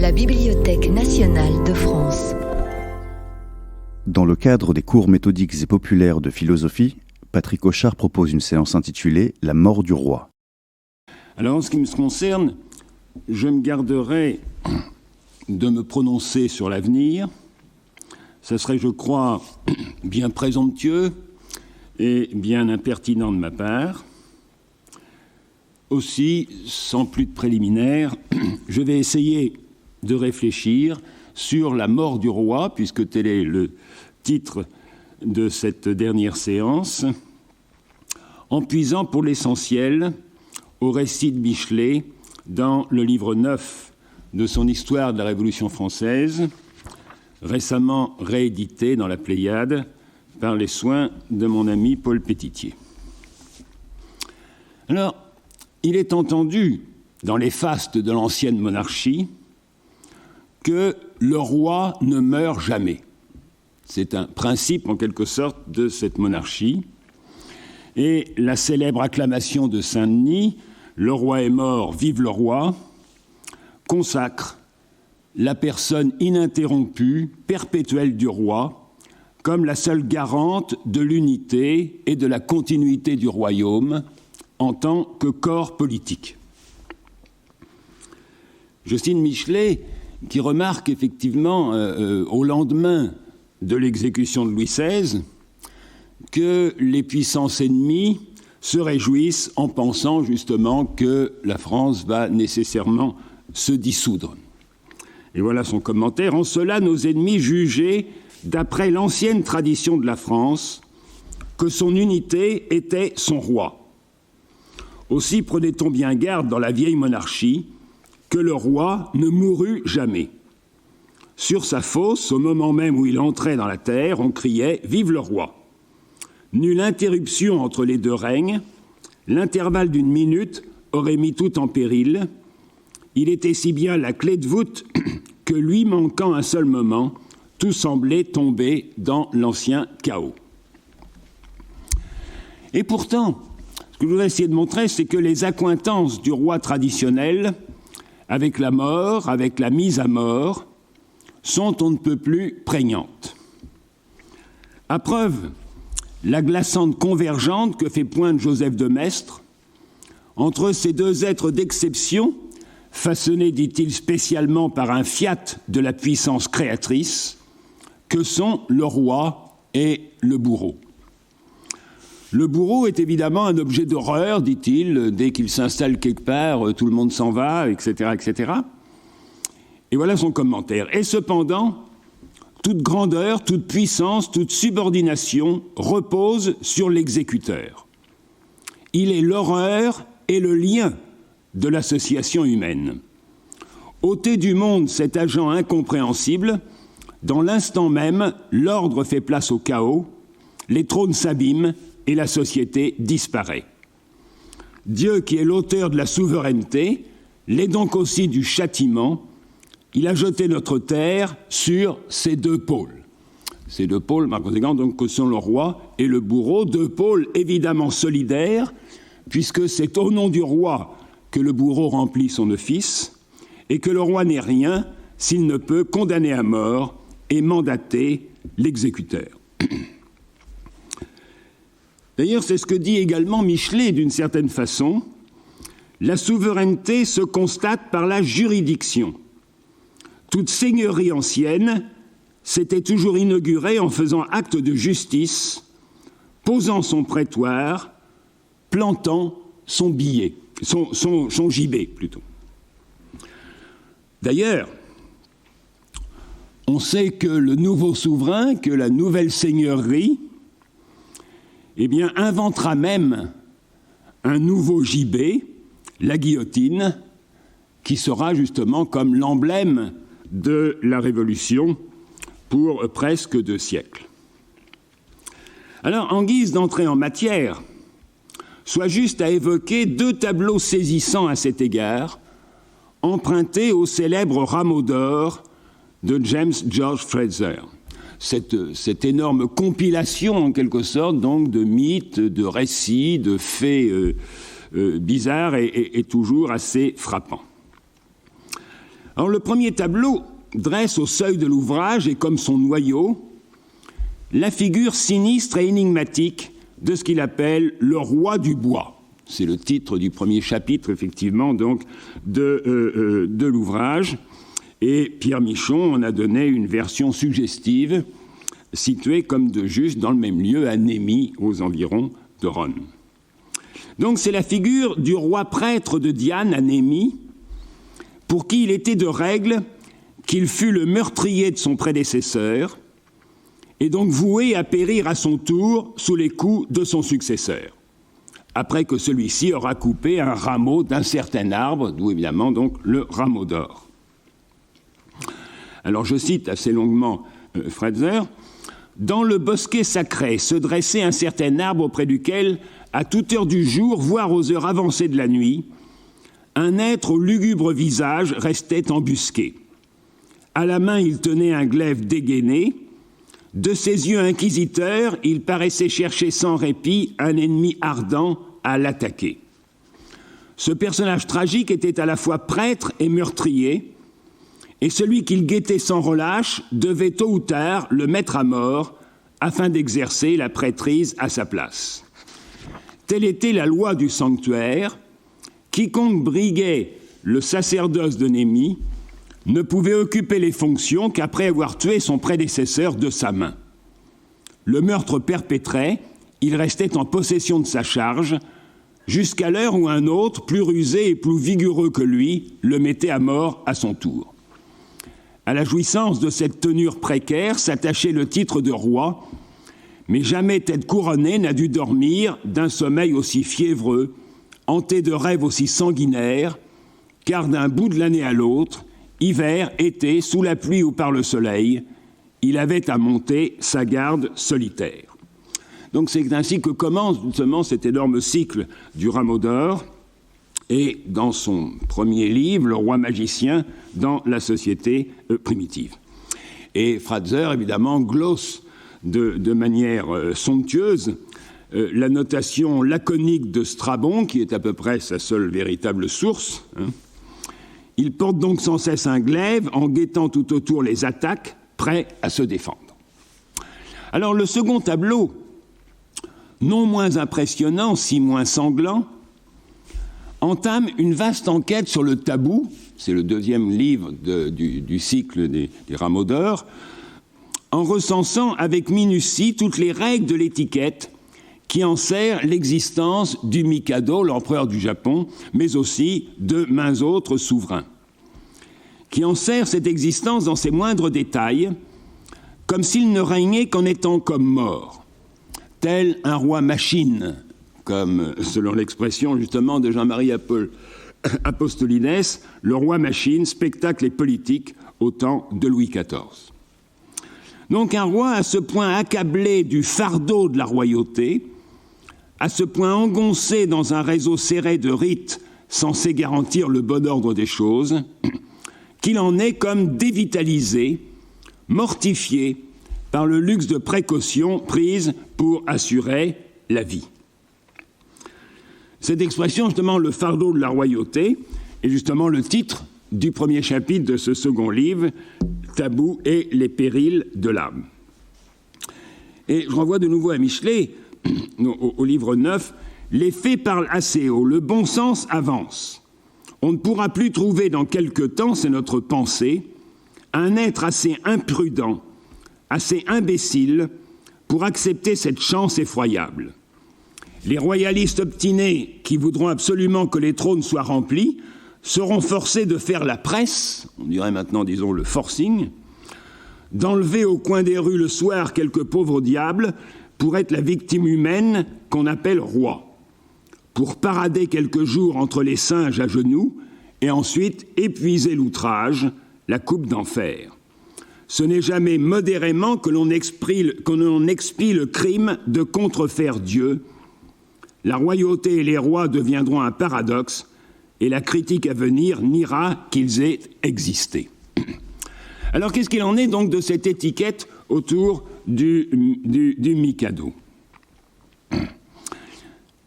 La Bibliothèque nationale de France. Dans le cadre des cours méthodiques et populaires de philosophie, Patrick Auchard propose une séance intitulée « La mort du roi ». Alors, en ce qui me concerne, je me garderai de me prononcer sur l'avenir. Ça serait, je crois, bien présomptueux et bien impertinent de ma part. Aussi, sans plus de préliminaires, je vais essayer de réfléchir sur la mort du roi, puisque tel est le titre de cette dernière séance, en puisant pour l'essentiel au récit de Michelet dans le livre 9 de son Histoire de la Révolution française, récemment réédité dans la Pléiade par les soins de mon ami Paul Pétitier. Alors, il est entendu dans les fastes de l'ancienne monarchie que le roi ne meurt jamais. C'est un principe, en quelque sorte, de cette monarchie. Et la célèbre acclamation de Saint-Denis, « Le roi est mort, vive le roi », consacre la personne ininterrompue, perpétuelle du roi, comme la seule garante de l'unité et de la continuité du royaume en tant que corps politique. Je cite Michelet, qui remarque effectivement au lendemain de l'exécution de Louis XVI que les puissances ennemies se réjouissent en pensant justement que la France va nécessairement se dissoudre. Et voilà son commentaire. En cela, nos ennemis jugeaient, d'après l'ancienne tradition de la France, que son unité était son roi. Aussi prenait-on bien garde dans la vieille monarchie que le roi ne mourut jamais. Sur sa fosse, au moment même où il entrait dans la terre, on criait « Vive le roi !» Nulle interruption entre les deux règnes, l'intervalle d'une minute aurait mis tout en péril. Il était si bien la clé de voûte que lui manquant un seul moment, tout semblait tomber dans l'ancien chaos. Et pourtant, ce que je voudrais essayer de montrer, c'est que les accointances du roi traditionnel avec la mort, avec la mise à mort, sont on ne peut plus prégnantes. À preuve, la glaçante convergente que fait poindre Joseph de Maistre entre ces deux êtres d'exception, façonnés, dit-il, spécialement par un fiat de la puissance créatrice, que sont le roi et le bourreau. Le bourreau est évidemment un objet d'horreur, dit-il, dès qu'il s'installe quelque part, tout le monde s'en va, etc., etc. Et voilà son commentaire. Et cependant, toute grandeur, toute puissance, toute subordination repose sur l'exécuteur. Il est l'horreur et le lien de l'association humaine. Ôté du monde cet agent incompréhensible, dans l'instant même, l'ordre fait place au chaos, les trônes s'abîment et la société disparaît. Dieu, qui est l'auteur de la souveraineté, l'est donc aussi du châtiment. Il a jeté notre terre sur ces deux pôles. Ces deux pôles, par conséquent, donc, que sont le roi et le bourreau, deux pôles évidemment solidaires, puisque c'est au nom du roi que le bourreau remplit son office, et que le roi n'est rien s'il ne peut condamner à mort et mandater l'exécuteur. D'ailleurs, c'est ce que dit également Michelet d'une certaine façon. La souveraineté se constate par la juridiction. Toute seigneurie ancienne s'était toujours inaugurée en faisant acte de justice, posant son prétoire, plantant son billet, son gibet plutôt. D'ailleurs, on sait que le nouveau souverain, que la nouvelle seigneurie, eh bien, inventera même un nouveau gibet, la guillotine, qui sera justement comme l'emblème de la Révolution pour presque 2 siècles. Alors, en guise d'entrée en matière, soit juste à évoquer 2 tableaux saisissants à cet égard, empruntés au célèbre Rameau d'or de James George Fraser. Cette énorme compilation, en quelque sorte, donc, de mythes, de récits, de faits bizarres est toujours assez frappant. Alors le premier tableau dresse au seuil de l'ouvrage et comme son noyau la figure sinistre et énigmatique de ce qu'il appelle le roi du bois. C'est le titre du premier chapitre, effectivement, donc, de l'ouvrage. Et Pierre Michon en a donné une version suggestive, située comme de juste dans le même lieu, à Némy, aux environs de Rome. Donc c'est la figure du roi prêtre de Diane à Némy, pour qui il était de règle qu'il fût le meurtrier de son prédécesseur, et donc voué à périr à son tour sous les coups de son successeur, après que celui-ci aura coupé un rameau d'un certain arbre, d'où évidemment donc le rameau d'or. Alors je cite assez longuement Frazer. « Dans le bosquet sacré se dressait un certain arbre auprès duquel, à toute heure du jour, voire aux heures avancées de la nuit, un être au lugubre visage restait embusqué. À la main, il tenait un glaive dégainé. De ses yeux inquisiteurs, il paraissait chercher sans répit un ennemi ardent à l'attaquer. Ce personnage tragique était à la fois prêtre et meurtrier, et celui qu'il guettait sans relâche devait tôt ou tard le mettre à mort afin d'exercer la prêtrise à sa place. Telle était la loi du sanctuaire. Quiconque briguait le sacerdoce de Némy ne pouvait occuper les fonctions qu'après avoir tué son prédécesseur de sa main. Le meurtre perpétré, il restait en possession de sa charge, jusqu'à l'heure où un autre, plus rusé et plus vigoureux que lui, le mettait à mort à son tour. À la jouissance de cette tenure précaire s'attachait le titre de roi, mais jamais tête couronnée n'a dû dormir d'un sommeil aussi fiévreux, hanté de rêves aussi sanguinaires, car d'un bout de l'année à l'autre, hiver, été, sous la pluie ou par le soleil, il avait à monter sa garde solitaire. Donc c'est ainsi que commence justement cet énorme cycle du rameau d'or, et dans son premier livre, Le roi magicien dans la société primitive. Et Frazer, évidemment, glosse de manière somptueuse la notation laconique de Strabon, qui est à peu près sa seule véritable source. Il porte donc sans cesse un glaive en guettant tout autour les attaques, prêt à se défendre. Alors le second tableau, non moins impressionnant, si moins sanglant, entame une vaste enquête sur le tabou, c'est le deuxième livre du cycle des rameaux d'or, en recensant avec minutie toutes les règles de l'étiquette qui enserrent l'existence du Mikado, l'empereur du Japon, mais aussi de maints autres souverains, qui enserrent cette existence dans ses moindres détails, comme s'il ne régnait qu'en étant comme mort, tel un roi machine, comme selon l'expression justement de Jean-Marie Apostolides, le roi machine, spectacle et politique au temps de Louis XIV. Donc un roi à ce point accablé du fardeau de la royauté, à ce point engoncé dans un réseau serré de rites censés garantir le bon ordre des choses, qu'il en est comme dévitalisé, mortifié par le luxe de précautions prises pour assurer la vie. Cette expression, justement, le fardeau de la royauté, est justement le titre du premier chapitre de ce second livre, Tabou et les périls de l'âme. Et je renvoie de nouveau à Michelet, au livre 9, les faits parlent assez haut, le bon sens avance. On ne pourra plus trouver dans quelque temps, c'est notre pensée, un être assez imprudent, assez imbécile pour accepter cette chance effroyable. Les royalistes obstinés qui voudront absolument que les trônes soient remplis seront forcés de faire la presse, on dirait maintenant, disons, le forcing, d'enlever au coin des rues le soir quelques pauvres diables pour être la victime humaine qu'on appelle roi, pour parader quelques jours entre les singes à genoux et ensuite épuiser l'outrage, la coupe d'enfer. Ce n'est jamais modérément que l'on expie le crime de contrefaire Dieu. La royauté et les rois deviendront un paradoxe et la critique à venir niera qu'ils aient existé. Alors qu'est-ce qu'il en est donc de cette étiquette autour du Mikado ?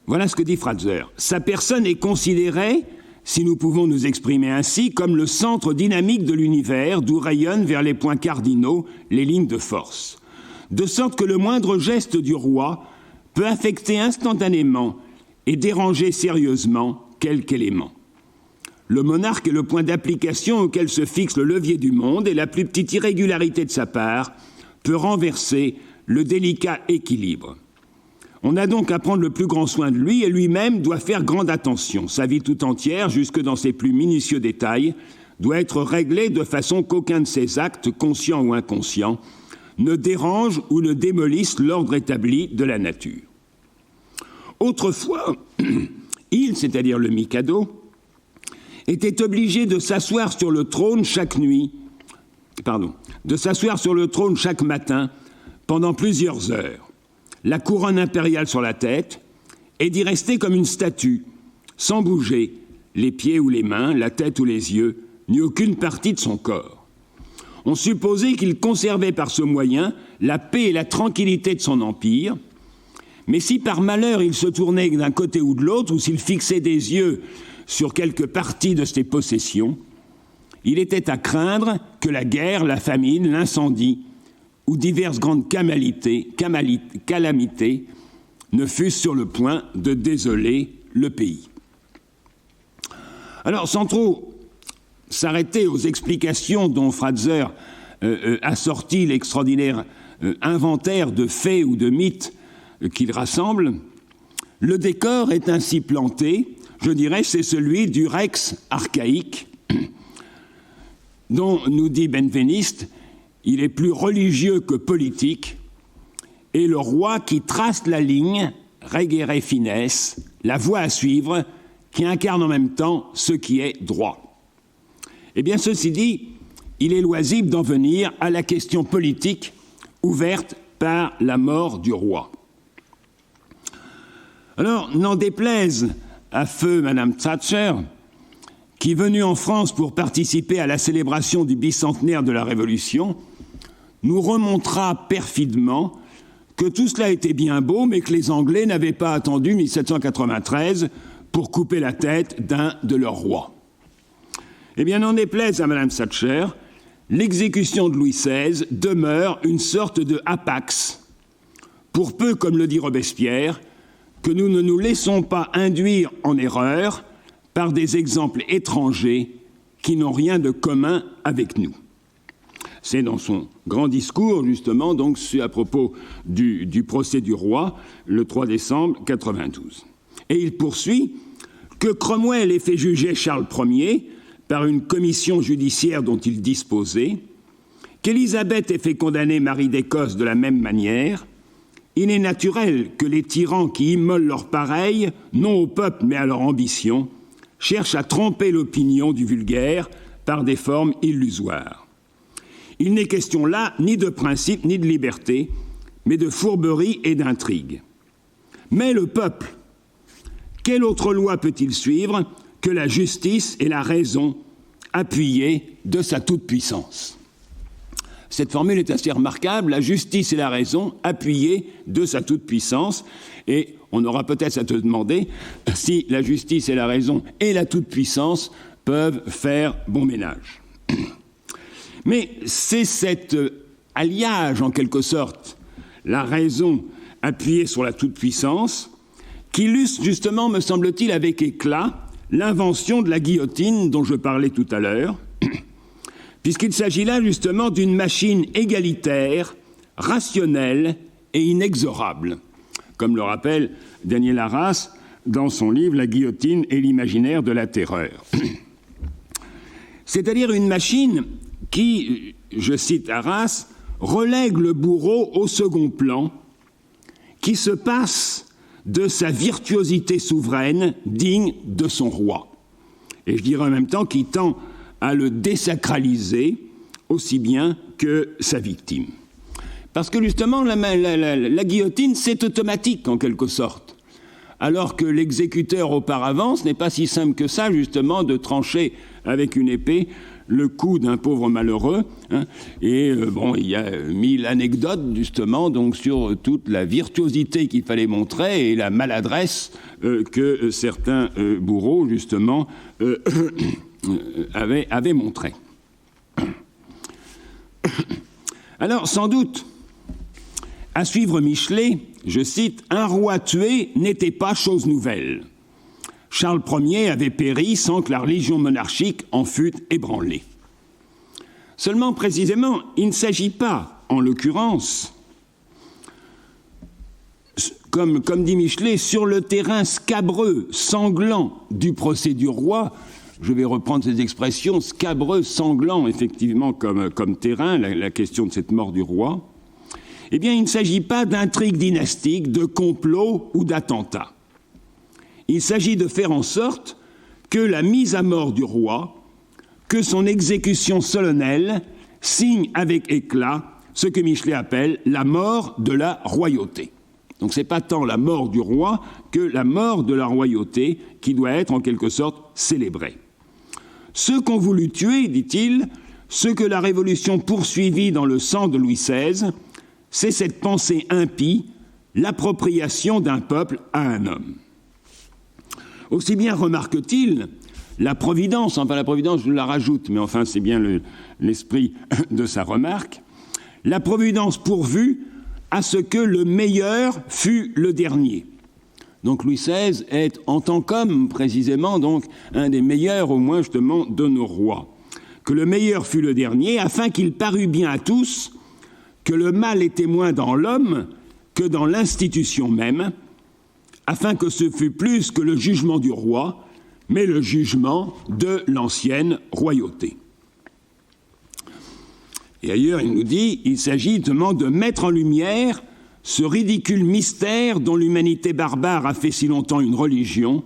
Voilà ce que dit Frazer. Sa personne est considérée si nous pouvons nous exprimer ainsi, comme le centre dynamique de l'univers d'où rayonnent vers les points cardinaux les lignes de force. De sorte que le moindre geste du roi peut affecter instantanément et déranger sérieusement quelque élément. Le monarque est le point d'application auquel se fixe le levier du monde et la plus petite irrégularité de sa part peut renverser le délicat équilibre. On a donc à prendre le plus grand soin de lui et lui-même doit faire grande attention. Sa vie tout entière, jusque dans ses plus minutieux détails, doit être réglée de façon qu'aucun de ses actes, conscients ou inconscients, ne dérange ou ne démolisse l'ordre établi de la nature. Autrefois, il, c'est-à-dire le Mikado, était obligé de s'asseoir sur le trône chaque matin pendant plusieurs heures, la couronne impériale sur la tête, et d'y rester comme une statue, sans bouger, les pieds ou les mains, la tête ou les yeux, ni aucune partie de son corps. On supposait qu'il conservait par ce moyen la paix et la tranquillité de son empire, mais si par malheur il se tournait d'un côté ou de l'autre, ou s'il fixait des yeux sur quelque partie de ses possessions, il était à craindre que la guerre, la famine, l'incendie ou diverses grandes calamités ne fussent sur le point de désoler le pays. Alors, sans trop s'arrêter aux explications dont Fratzer a sorti l'extraordinaire inventaire de faits ou de mythes qu'il rassemble, le décor est ainsi planté, je dirais, c'est celui du Rex archaïque, dont nous dit Benveniste, il est plus religieux que politique, et le roi qui trace la ligne, regere fines, la voie à suivre, qui incarne en même temps ce qui est droit. Eh bien, ceci dit, il est loisible d'en venir à la question politique ouverte par la mort du roi. Alors, n'en déplaise à feu Madame Thatcher, qui, venue en France pour participer à la célébration du bicentenaire de la Révolution, nous remontera perfidement que tout cela était bien beau, mais que les Anglais n'avaient pas attendu 1793 pour couper la tête d'un de leurs rois. Eh bien, n'en déplaise à Madame Thatcher, l'exécution de Louis XVI demeure une sorte de hapax, pour peu, comme le dit Robespierre, que nous ne nous laissons pas induire en erreur par des exemples étrangers qui n'ont rien de commun avec nous. C'est dans son grand discours, justement, donc à propos du procès du roi, le 3 décembre 92. Et il poursuit que Cromwell ait fait juger Charles Ier par une commission judiciaire dont il disposait, qu'Élisabeth ait fait condamner Marie d'Écosse de la même manière. Il est naturel que les tyrans qui immolent leurs pareils, non au peuple mais à leur ambition, cherchent à tromper l'opinion du vulgaire par des formes illusoires. Il n'est question là ni de principe ni de liberté, mais de fourberie et d'intrigue. Mais le peuple, quelle autre loi peut-il suivre que la justice et la raison appuyées de sa toute-puissance ? Cette formule est assez remarquable, la justice et la raison appuyées de sa toute-puissance, et on aura peut-être à se demander si la justice et la raison et la toute-puissance peuvent faire bon ménage. Mais c'est cet alliage, en quelque sorte, la raison appuyée sur la toute-puissance, qui illustre justement, me semble-t-il, avec éclat, l'invention de la guillotine dont je parlais tout à l'heure, puisqu'il s'agit là justement d'une machine égalitaire, rationnelle et inexorable, comme le rappelle Daniel Arras dans son livre « La guillotine et l'imaginaire de la terreur ». C'est-à-dire une machine qui, je cite Arras, relègue le bourreau au second plan, qui se passe de sa virtuosité souveraine digne de son roi. Et je dirais en même temps qu'il tend à le désacraliser aussi bien que sa victime. Parce que justement, la guillotine, c'est automatique en quelque sorte. Alors que l'exécuteur auparavant, ce n'est pas si simple que ça, justement, de trancher avec une épée le cou d'un pauvre malheureux, hein, et il y a 1000 anecdotes justement donc sur toute la virtuosité qu'il fallait montrer et la maladresse que certains bourreaux justement avaient montré. Alors sans doute, à suivre Michelet, je cite, « Un roi tué n'était pas chose nouvelle. Charles Ier avait péri sans que la religion monarchique en fût ébranlée. » Seulement, précisément, il ne s'agit pas, en l'occurrence, comme dit Michelet, sur le terrain scabreux, sanglant du procès du roi, je vais reprendre ces expressions, scabreux, sanglant, effectivement, comme terrain, la question de cette mort du roi, eh bien, il ne s'agit pas d'intrigue dynastique, de complot ou d'attentat. Il s'agit de faire en sorte que la mise à mort du roi, que son exécution solennelle signe avec éclat ce que Michelet appelle la mort de la royauté. Donc ce n'est pas tant la mort du roi que la mort de la royauté qui doit être en quelque sorte célébrée. Ceux qu'ont voulu tuer, dit-il, ceux que la Révolution poursuivit dans le sang de Louis XVI, c'est cette pensée impie, l'appropriation d'un peuple à un homme. Aussi bien remarque-t-il, la Providence, enfin la Providence je la rajoute, mais enfin c'est bien l'esprit de sa remarque, la Providence pourvue à ce que le meilleur fût le dernier. Donc Louis XVI est en tant qu'homme précisément donc un des meilleurs au moins justement de nos rois. Que le meilleur fût le dernier afin qu'il parût bien à tous que le mal était moins dans l'homme que dans l'institution même, afin que ce fût plus que le jugement du roi, mais le jugement de l'ancienne royauté. Et ailleurs, il nous dit, il s'agit justement de mettre en lumière ce ridicule mystère dont l'humanité barbare a fait si longtemps une religion,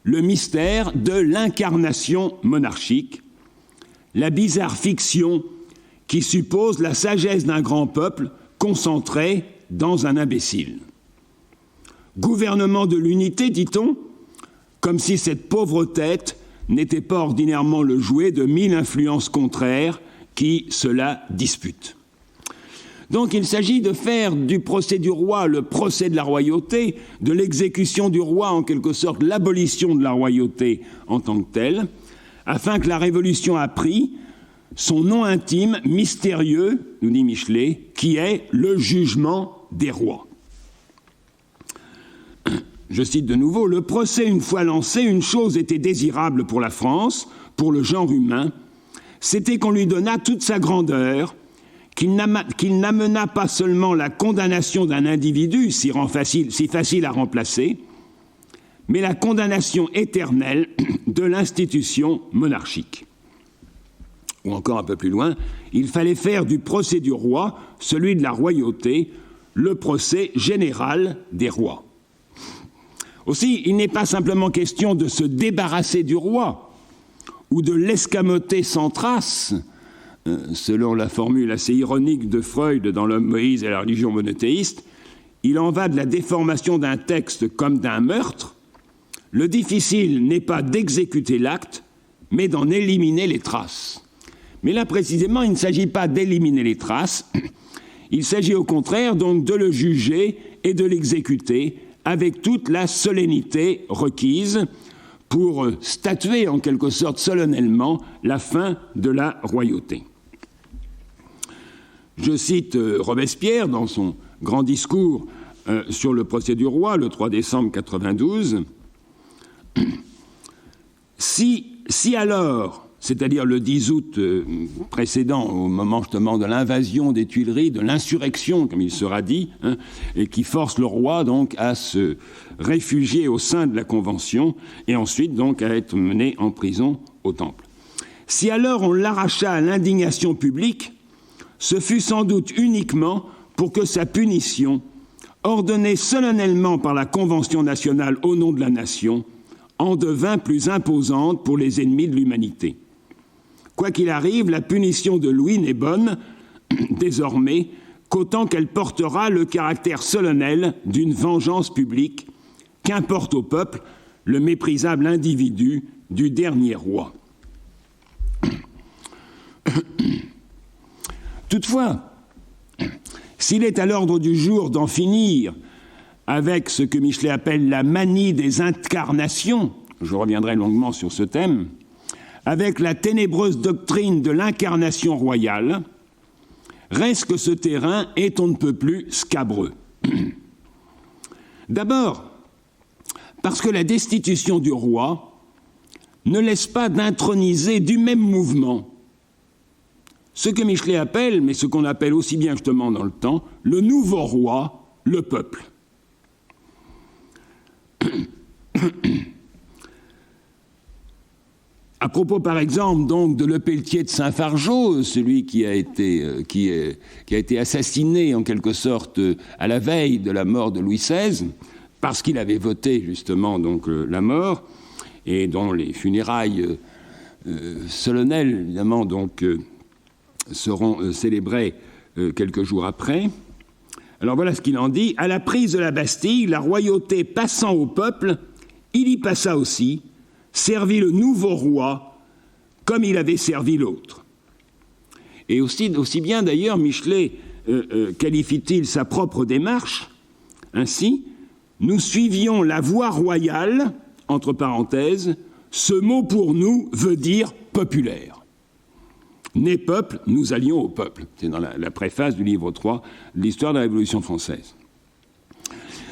le mystère de l'incarnation monarchique, la bizarre fiction qui suppose la sagesse d'un grand peuple concentrée dans un imbécile. Gouvernement de l'unité, dit-on, comme si cette pauvre tête n'était pas ordinairement le jouet de 1000 influences contraires qui cela disputent. Donc il s'agit de faire du procès du roi le procès de la royauté, de l'exécution du roi en quelque sorte l'abolition de la royauté en tant que telle, afin que la Révolution a pris son nom intime, mystérieux, nous dit Michelet, qui est le jugement des rois. Je cite de nouveau, « Le procès une fois lancé, une chose était désirable pour la France, pour le genre humain, c'était qu'on lui donnât toute sa grandeur, qu'il n'amena pas seulement la condamnation d'un individu, si facile à remplacer, mais la condamnation éternelle de l'institution monarchique. » Ou encore un peu plus loin, il fallait faire du procès du roi, celui de la royauté, le procès général des rois. Aussi, il n'est pas simplement question de se débarrasser du roi ou de l'escamoter sans trace, selon la formule assez ironique de Freud dans L'homme Moïse et la religion monothéiste. Il en va de la déformation d'un texte comme d'un meurtre. Le difficile n'est pas d'exécuter l'acte, mais d'en éliminer les traces. Mais là, précisément, il ne s'agit pas d'éliminer les traces, il s'agit au contraire donc de le juger et de l'exécuter avec toute la solennité requise pour statuer en quelque sorte solennellement la fin de la royauté. Je cite Robespierre dans son grand discours sur le procès du roi, le 3 décembre 92. Si alors, c'est-à-dire le 10 août précédent, au moment justement de l'invasion des Tuileries, de l'insurrection, comme il sera dit, et qui force le roi donc à se réfugier au sein de la Convention et ensuite donc à être mené en prison au Temple. Si alors on l'arracha à l'indignation publique, ce fut sans doute uniquement pour que sa punition, ordonnée solennellement par la Convention nationale au nom de la nation, en devint plus imposante pour les ennemis de l'humanité. Quoi qu'il arrive, la punition de Louis n'est bonne, désormais, qu'autant qu'elle portera le caractère solennel d'une vengeance publique, qu'importe au peuple le méprisable individu du dernier roi. Toutefois, s'il est à l'ordre du jour d'en finir avec ce que Michelet appelle la manie des incarnations, je reviendrai longuement sur ce thème, avec la ténébreuse doctrine de l'incarnation royale, reste que ce terrain est on ne peut plus scabreux. D'abord, parce que la destitution du roi ne laisse pas d'introniser du même mouvement ce que Michelet appelle, mais ce qu'on appelle aussi bien justement dans le temps, le nouveau roi, le peuple. À propos, par exemple, donc, de Lepelletier de Saint-Fargeau, celui qui a été assassiné, en quelque sorte, à la veille de la mort de Louis XVI, parce qu'il avait voté, justement, donc, la mort, et dont les funérailles solennelles, évidemment, donc, seront célébrées quelques jours après. Alors, voilà ce qu'il en dit. « À la prise de la Bastille, la royauté passant au peuple, il y passa aussi, servit le nouveau roi comme il avait servi l'autre. » Et aussi bien d'ailleurs Michelet qualifie-t-il sa propre démarche ainsi: « Nous suivions la voie royale, entre parenthèses, ce mot pour nous veut dire populaire. Né peuple, nous allions au peuple. » C'est dans la préface du livre 3 de l'histoire de la Révolution française.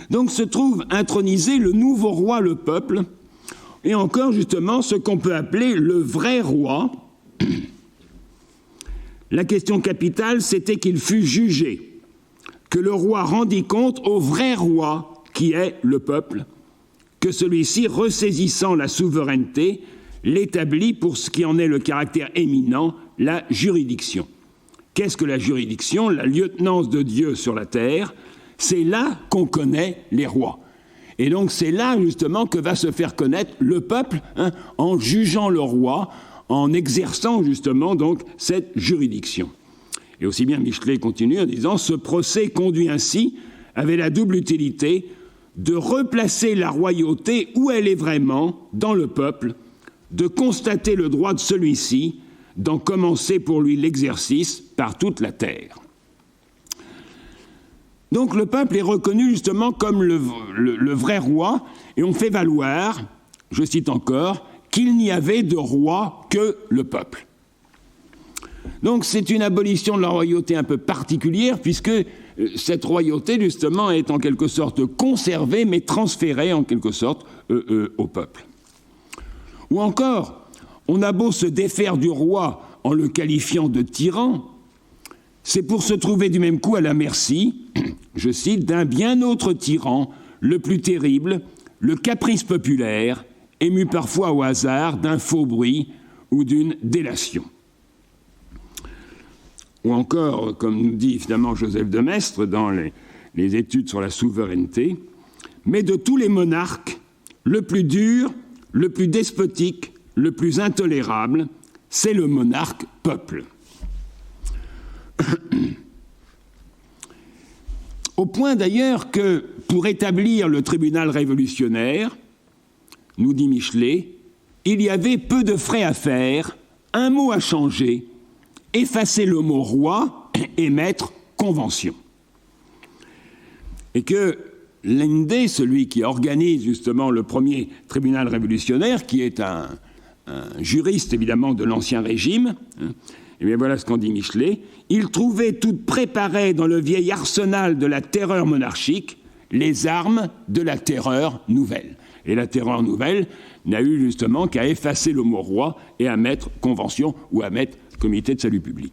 Donc se trouve intronisé le nouveau roi, le peuple, et encore justement ce qu'on peut appeler le vrai roi. La question capitale, c'était qu'il fût jugé, que le roi rendit compte au vrai roi qui est le peuple, que celui-ci, ressaisissant la souveraineté, l'établit pour ce qui en est le caractère éminent, la juridiction. Qu'est-ce que la juridiction? La lieutenance de Dieu sur la terre. C'est là qu'on connaît les rois. Et donc c'est là justement que va se faire connaître le peuple, en jugeant le roi, en exerçant justement donc cette juridiction. Et aussi bien Michelet continue en disant: « Ce procès conduit ainsi, avait la double utilité de replacer la royauté où elle est vraiment, dans le peuple, de constater le droit de celui-ci, d'en commencer pour lui l'exercice par toute la terre. » Donc le peuple est reconnu justement comme le vrai roi, et on fait valoir, je cite encore, qu'il n'y avait de roi que le peuple. Donc c'est une abolition de la royauté un peu particulière, puisque cette royauté justement est en quelque sorte conservée, mais transférée en quelque sorte au peuple. Ou encore, on a beau se défaire du roi en le qualifiant de tyran, c'est pour se trouver du même coup à la merci, je cite, d'un bien autre tyran, le plus terrible, le caprice populaire, ému parfois au hasard d'un faux bruit ou d'une délation. Ou encore, comme nous dit évidemment Joseph de Maistre dans les études sur la souveraineté, mais de tous les monarques, le plus dur, le plus despotique, le plus intolérable, c'est le monarque peuple. Au point d'ailleurs que, pour établir le tribunal révolutionnaire, nous dit Michelet, il y avait peu de frais à faire, un mot à changer, effacer le mot roi et mettre convention. Et que Linde, celui qui organise justement le premier tribunal révolutionnaire, qui est un juriste évidemment de l'Ancien Régime, et bien voilà ce qu'en dit Michelet: il trouvait tout préparé dans le vieil arsenal de la terreur monarchique les armes de la terreur nouvelle. Et la terreur nouvelle n'a eu justement qu'à effacer le mot roi et à mettre convention ou à mettre comité de salut public.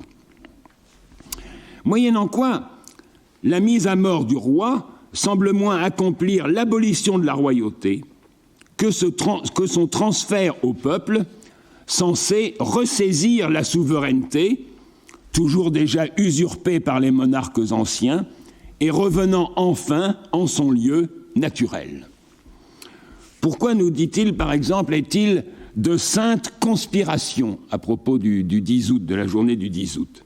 Moyennant quoi, la mise à mort du roi semble moins accomplir l'abolition de la royauté que son transfert au peuple, censé ressaisir la souveraineté, toujours déjà usurpée par les monarques anciens, et revenant enfin en son lieu naturel. Pourquoi, nous dit-il, par exemple, est-il de sainte conspiration à propos du 10 août, de la journée du 10 août?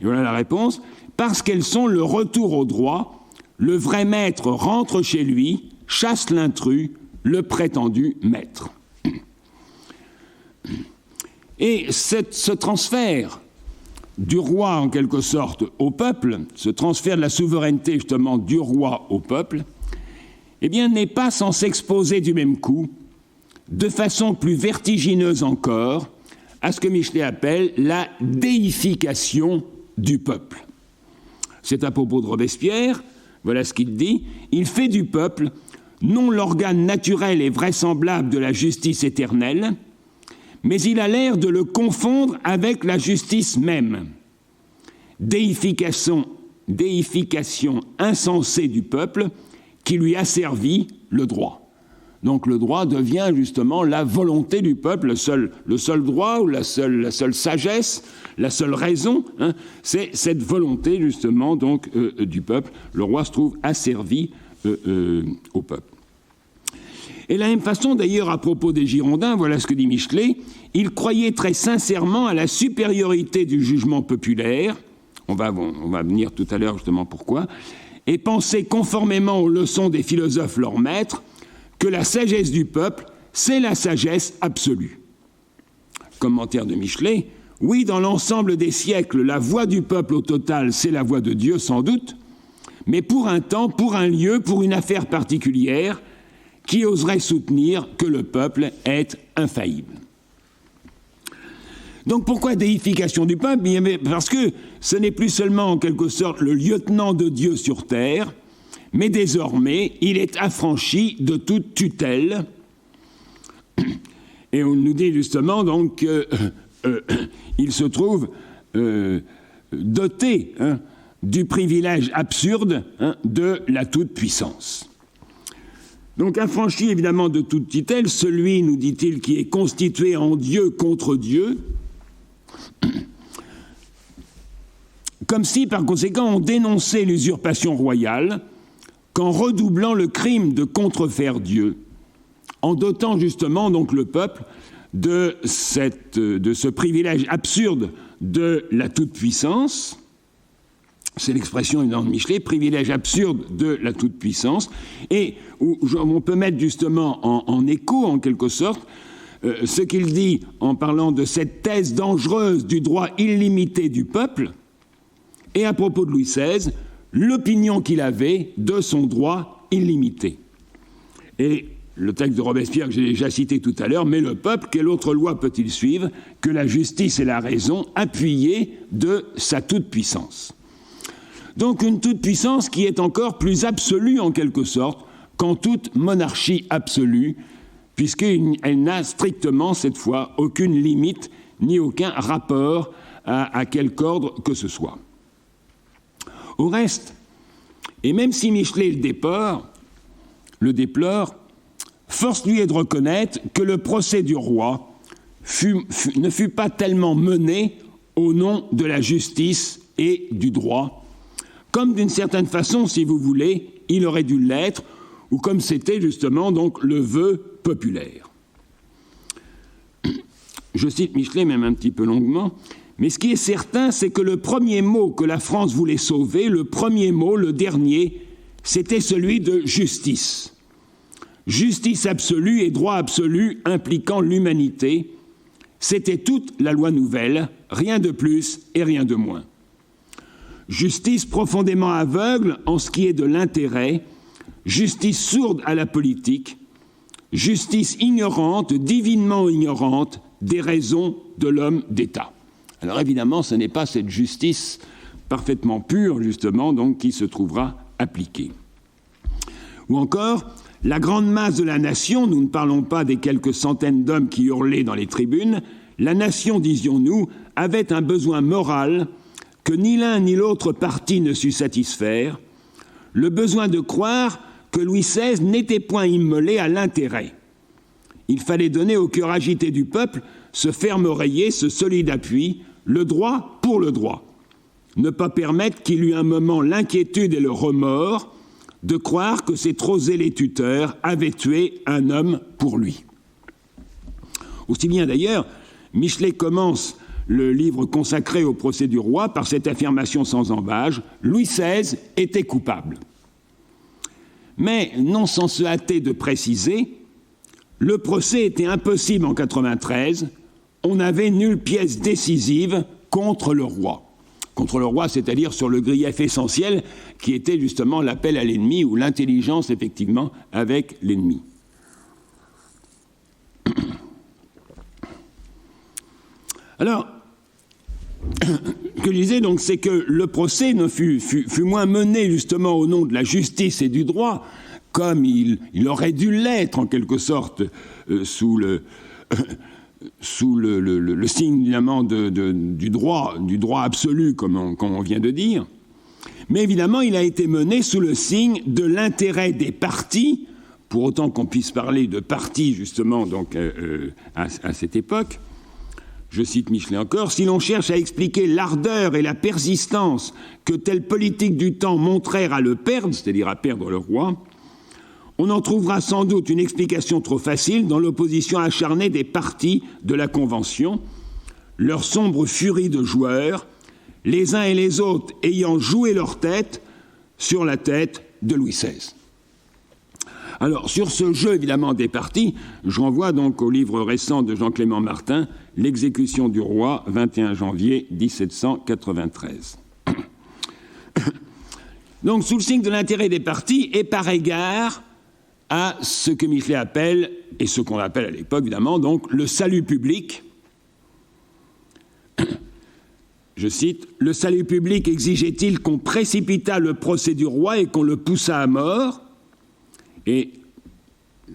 Et voilà la réponse: parce qu'elles sont le retour au droit, le vrai maître rentre chez lui, chasse l'intrus, le prétendu maître. Et ce transfert du roi en quelque sorte au peuple, ce transfert de la souveraineté justement du roi au peuple, eh bien n'est pas sans s'exposer du même coup, de façon plus vertigineuse encore, à ce que Michelet appelle la déification du peuple. C'est à propos de Robespierre, voilà ce qu'il dit, il fait du peuple non l'organe naturel et vraisemblable de la justice éternelle, mais il a l'air de le confondre avec la justice même. Déification insensée du peuple qui lui a servi le droit. Donc le droit devient justement la volonté du peuple, le seul droit ou la seule sagesse, la seule raison, hein, c'est cette volonté justement donc du peuple. Le roi se trouve asservi au peuple. Et de la même façon, d'ailleurs, à propos des Girondins, voilà ce que dit Michelet, il croyait très sincèrement à la supériorité du jugement populaire, on va venir tout à l'heure justement pourquoi, et pensait conformément aux leçons des philosophes leurs maîtres, que la sagesse du peuple, c'est la sagesse absolue. Commentaire de Michelet, oui, dans l'ensemble des siècles, la voix du peuple au total, c'est la voix de Dieu sans doute, mais pour un temps, pour un lieu, pour une affaire particulière, qui oserait soutenir que le peuple est infaillible. Donc pourquoi déification du peuple ? Parce que ce n'est plus seulement en quelque sorte le lieutenant de Dieu sur terre, mais désormais il est affranchi de toute tutelle. Et on nous dit justement donc qu'il se trouve doté du privilège absurde de la toute-puissance. Donc affranchi évidemment de toute tutelle, celui, nous dit-il, qui est constitué en Dieu contre Dieu, comme si par conséquent on dénonçait l'usurpation royale qu'en redoublant le crime de contrefaire Dieu, en dotant justement donc le peuple de ce privilège absurde de la toute-puissance. C'est l'expression évidemment de Michelet, privilège absurde de la toute-puissance, et où on peut mettre justement en écho, en quelque sorte, ce qu'il dit en parlant de cette thèse dangereuse du droit illimité du peuple, et à propos de Louis XVI, l'opinion qu'il avait de son droit illimité. Et le texte de Robespierre que j'ai déjà cité tout à l'heure, mais le peuple, quelle autre loi peut-il suivre que la justice et la raison appuyées de sa toute-puissance ? Donc une toute-puissance qui est encore plus absolue en quelque sorte qu'en toute monarchie absolue, puisqu'elle n'a strictement cette fois aucune limite ni aucun rapport à quelque ordre que ce soit. Au reste, et même si Michelet le déplore, force lui est de reconnaître que le procès du roi ne fut pas tellement mené au nom de la justice et du droit, comme d'une certaine façon, si vous voulez, il aurait dû l'être, ou comme c'était justement donc le vœu populaire. Je cite Michelet même un petit peu longuement, mais ce qui est certain, c'est que le premier mot que la France voulait sauver, le premier mot, le dernier, c'était celui de justice. Justice absolue et droit absolu impliquant l'humanité, c'était toute la loi nouvelle, rien de plus et rien de moins. Justice profondément aveugle en ce qui est de l'intérêt, justice sourde à la politique, justice ignorante, divinement ignorante des raisons de l'homme d'État. Alors évidemment, ce n'est pas cette justice parfaitement pure, justement, donc, qui se trouvera appliquée. Ou encore, la grande masse de la nation, nous ne parlons pas des quelques centaines d'hommes qui hurlaient dans les tribunes, la nation, disions-nous, avait un besoin moral que ni l'un ni l'autre parti ne sut satisfaire, le besoin de croire que Louis XVI n'était point immolé à l'intérêt. Il fallait donner au cœur agité du peuple ce ferme oreiller, ce solide appui, le droit pour le droit. Ne pas permettre qu'il eût un moment l'inquiétude et le remords de croire que ses trop zélés tuteurs avaient tué un homme pour lui. Aussi bien d'ailleurs, Michelet commence le livre consacré au procès du roi par cette affirmation sans embâge, Louis XVI était coupable. Mais, non sans se hâter de préciser, le procès était impossible en 93, on n'avait nulle pièce décisive contre le roi. contre le roi, c'est-à-dire sur le grief essentiel qui était justement l'appel à l'ennemi ou l'intelligence effectivement avec l'ennemi. Alors, ce que je disais donc, c'est que le procès ne fut moins mené justement au nom de la justice et du droit, comme il aurait dû l'être en quelque sorte sous le signe évidemment du droit absolu, comme on vient de dire. Mais évidemment, il a été mené sous le signe de l'intérêt des partis, pour autant qu'on puisse parler de partis justement donc à cette époque. Je cite Michelet encore, « Si l'on cherche à expliquer l'ardeur et la persistance que telle politique du temps montrèrent à le perdre, c'est-à-dire à perdre le roi, on en trouvera sans doute une explication trop facile dans l'opposition acharnée des partis de la Convention, leur sombre furie de joueurs, les uns et les autres ayant joué leur tête sur la tête de Louis XVI. » Alors, sur ce jeu, évidemment, des partis, je renvoie donc au livre récent de Jean-Clément Martin, L'exécution du roi, 21 janvier 1793. Donc, sous le signe de l'intérêt des partis et par égard à ce que Michelet appelle, et ce qu'on appelle à l'époque, évidemment, donc, le salut public. Je cite, « Le salut public exigeait-il qu'on précipitât le procès du roi et qu'on le poussât à mort ?» Et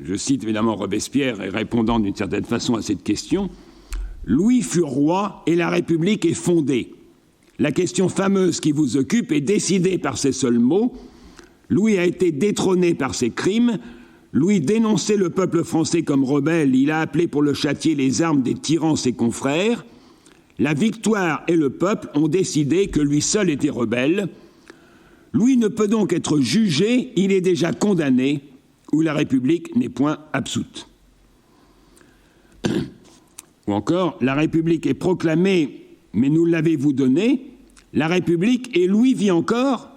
je cite évidemment Robespierre, et répondant d'une certaine façon à cette question, « Louis fut roi et la République est fondée. La question fameuse qui vous occupe est décidée par ces seuls mots. Louis a été détrôné par ses crimes. Louis dénonçait le peuple français comme rebelle. Il a appelé pour le châtier les armes des tyrans ses confrères. La victoire et le peuple ont décidé que lui seul était rebelle. Louis ne peut donc être jugé, il est déjà condamné, où la République n'est point absoute. » Ou encore, « La République est proclamée, mais nous l'avez-vous donnée. La République et Louis vit encore,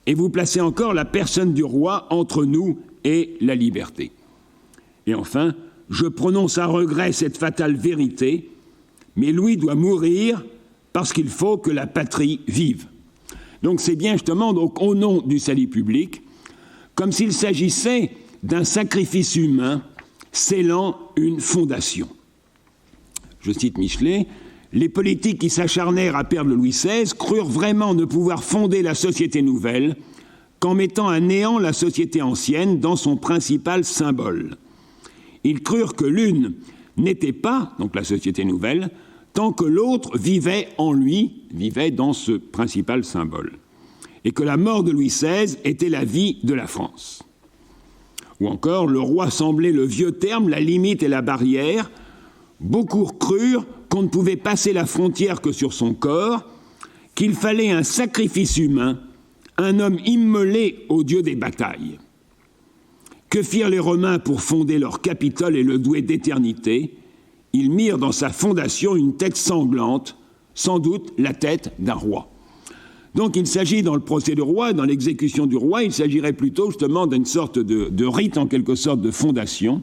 et vous placez encore la personne du roi entre nous et la liberté. » Et enfin, « Je prononce à regret cette fatale vérité, mais Louis doit mourir parce qu'il faut que la patrie vive. » Donc c'est bien justement donc, au nom du salut public, comme s'il s'agissait d'un sacrifice humain scellant une fondation. Je cite Michelet, « Les politiques qui s'acharnèrent à perdre Louis XVI crurent vraiment ne pouvoir fonder la société nouvelle qu'en mettant à néant la société ancienne dans son principal symbole. Ils crurent que l'une n'était pas, donc la société nouvelle, tant que l'autre vivait en lui, vivait dans ce principal symbole, et que la mort de Louis XVI était la vie de la France. » Ou encore, « Le roi semblait le vieux terme, la limite et la barrière. Beaucoup crurent qu'on ne pouvait passer la frontière que sur son corps, qu'il fallait un sacrifice humain, un homme immolé au dieu des batailles. Que firent les Romains pour fonder leur Capitole et le douer d'éternité? Ils mirent dans sa fondation une tête sanglante, sans doute la tête d'un roi. » Donc il s'agit dans le procès du roi, dans l'exécution du roi, il s'agirait plutôt justement d'une sorte de rite en quelque sorte de fondation,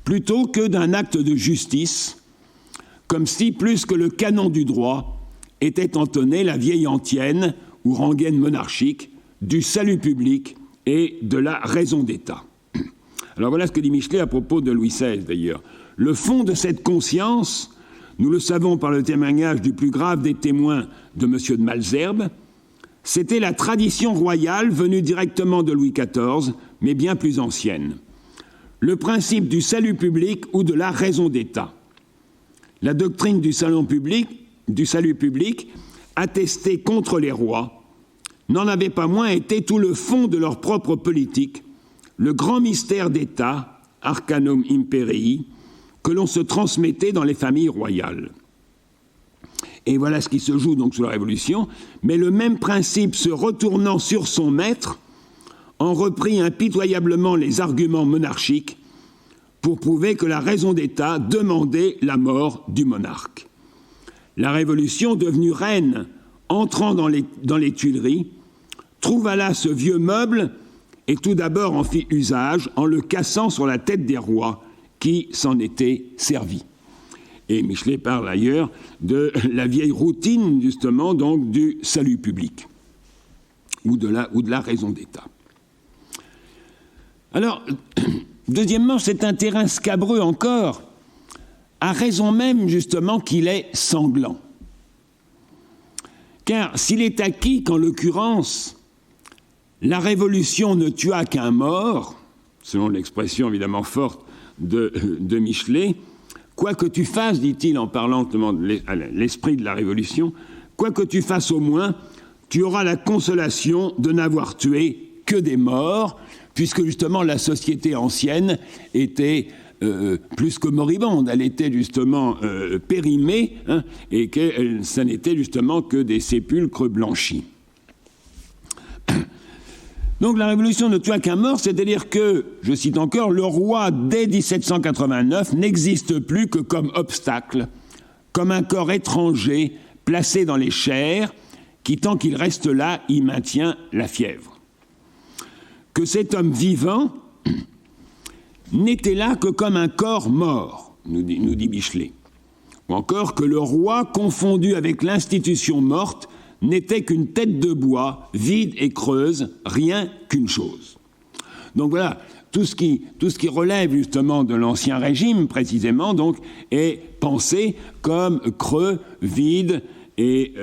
plutôt que d'un acte de justice, comme si plus que le canon du droit était entonné la vieille antienne ou rengaine monarchique du salut public et de la raison d'État. Alors voilà ce que dit Michelet à propos de Louis XVI d'ailleurs. Le fond de cette conscience, nous le savons par le témoignage du plus grave des témoins de M. de Malesherbes, c'était la tradition royale venue directement de Louis XIV, mais bien plus ancienne. Le principe du salut public ou de la raison d'État. La doctrine du salut public, attestée contre les rois, n'en avait pas moins été tout le fond de leur propre politique, le grand mystère d'État, Arcanum Imperii, que l'on se transmettait dans les familles royales. Et voilà ce qui se joue donc sous la Révolution, mais le même principe se retournant sur son maître, en reprit impitoyablement les arguments monarchiques pour prouver que la raison d'État demandait la mort du monarque. La Révolution, devenue reine, entrant dans les Tuileries, trouva là ce vieux meuble et tout d'abord en fit usage en le cassant sur la tête des rois qui s'en étaient servis. Et Michelet parle ailleurs de la vieille routine, justement, donc, du salut public ou de la raison d'État. Alors, deuxièmement, c'est un terrain scabreux encore, à raison même, justement, qu'il est sanglant. Car s'il est acquis qu'en l'occurrence, la Révolution ne tua qu'un mort, selon l'expression évidemment forte de Michelet, quoi que tu fasses, dit-il en parlant justement de l'esprit de la Révolution, quoi que tu fasses au moins, tu auras la consolation de n'avoir tué que des morts, puisque justement la société ancienne était plus que moribonde, elle était justement périmée, hein, et que ça n'était justement que des sépulcres blanchis. Donc la Révolution ne tua qu'un mort, c'est-à-dire que, je cite encore, le roi dès 1789 n'existe plus que comme obstacle, comme un corps étranger placé dans les chairs, qui tant qu'il reste là, y maintient la fièvre. Que cet homme vivant n'était là que comme un corps mort, nous dit Michelet. Ou encore que le roi, confondu avec l'institution morte, n'était qu'une tête de bois, vide et creuse, rien qu'une chose. Donc voilà, tout ce qui relève justement de l'Ancien Régime, précisément, donc, est pensé comme creux, vide et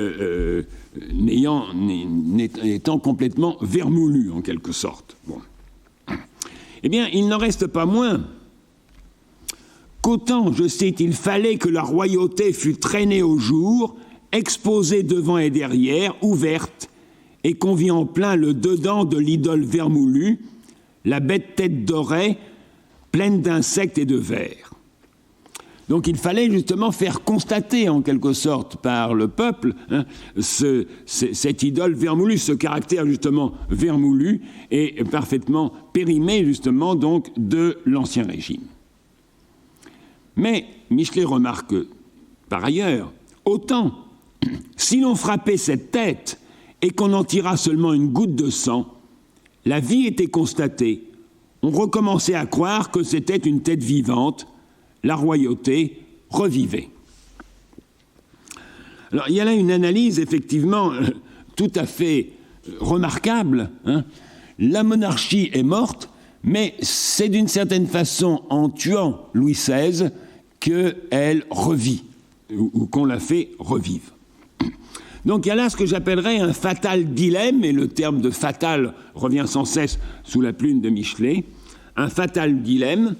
étant complètement vermoulu, en quelque sorte. Bon. Eh bien, il n'en reste pas moins qu'autant, je cite, il fallait que la royauté fût traînée au jour, exposée devant et derrière, ouverte, et qu'on vit en plein le dedans de l'idole vermoulue, la bête tête dorée, pleine d'insectes et de vers. Donc il fallait justement faire constater, en quelque sorte, par le peuple, hein, cette idole vermoulue, ce caractère justement vermoulu et parfaitement périmé justement donc de l'Ancien Régime. Mais Michelet remarque par ailleurs, autant si l'on frappait cette tête et qu'on en tira seulement une goutte de sang, la vie était constatée, on recommençait à croire que c'était une tête vivante, la royauté revivait. Alors, il y a là une analyse, effectivement, tout à fait remarquable. Hein. La monarchie est morte, mais c'est d'une certaine façon en tuant Louis XVI qu'elle revit, ou qu'on la fait revivre. Donc, il y a là ce que j'appellerais un fatal dilemme, et le terme de fatal revient sans cesse sous la plume de Michelet, un fatal dilemme.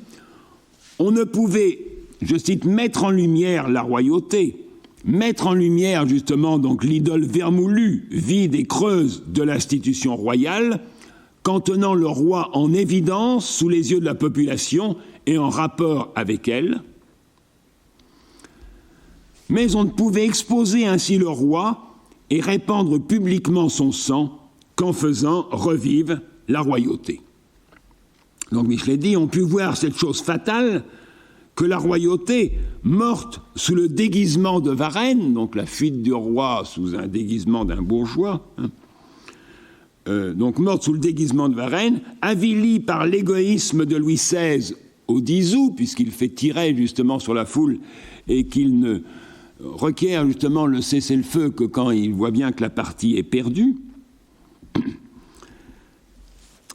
On ne pouvait, je cite, mettre en lumière la royauté, mettre en lumière justement donc l'idole vermoulue, vide et creuse de l'institution royale, qu'en tenant le roi en évidence sous les yeux de la population et en rapport avec elle. Mais on ne pouvait exposer ainsi le roi et répandre publiquement son sang qu'en faisant revivre la royauté. Donc Michelet dit, on put voir cette chose fatale que la royauté, morte sous le déguisement de Varennes, donc la fuite du roi sous un déguisement d'un bourgeois, donc morte sous le déguisement de Varennes, avilie par l'égoïsme de Louis XVI au 10 août, puisqu'il fait tirer justement sur la foule et qu'il ne requiert justement le cessez-le-feu que quand il voit bien que la partie est perdue.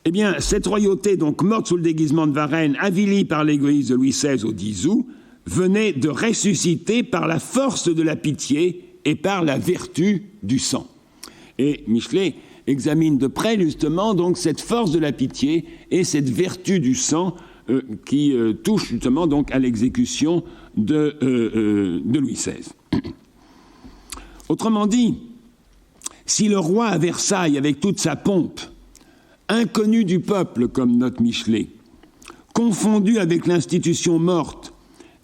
Eh bien, cette royauté, donc morte sous le déguisement de Varennes, avilie par l'égoïsme de Louis XVI au 10 août, venait de ressusciter par la force de la pitié et par la vertu du sang. Et Michelet examine de près justement donc cette force de la pitié et cette vertu du sang qui touche justement donc à l'exécution de Louis XVI. Autrement dit, si le roi à Versailles, avec toute sa pompe, inconnu du peuple, comme note Michelet, confondu avec l'institution morte,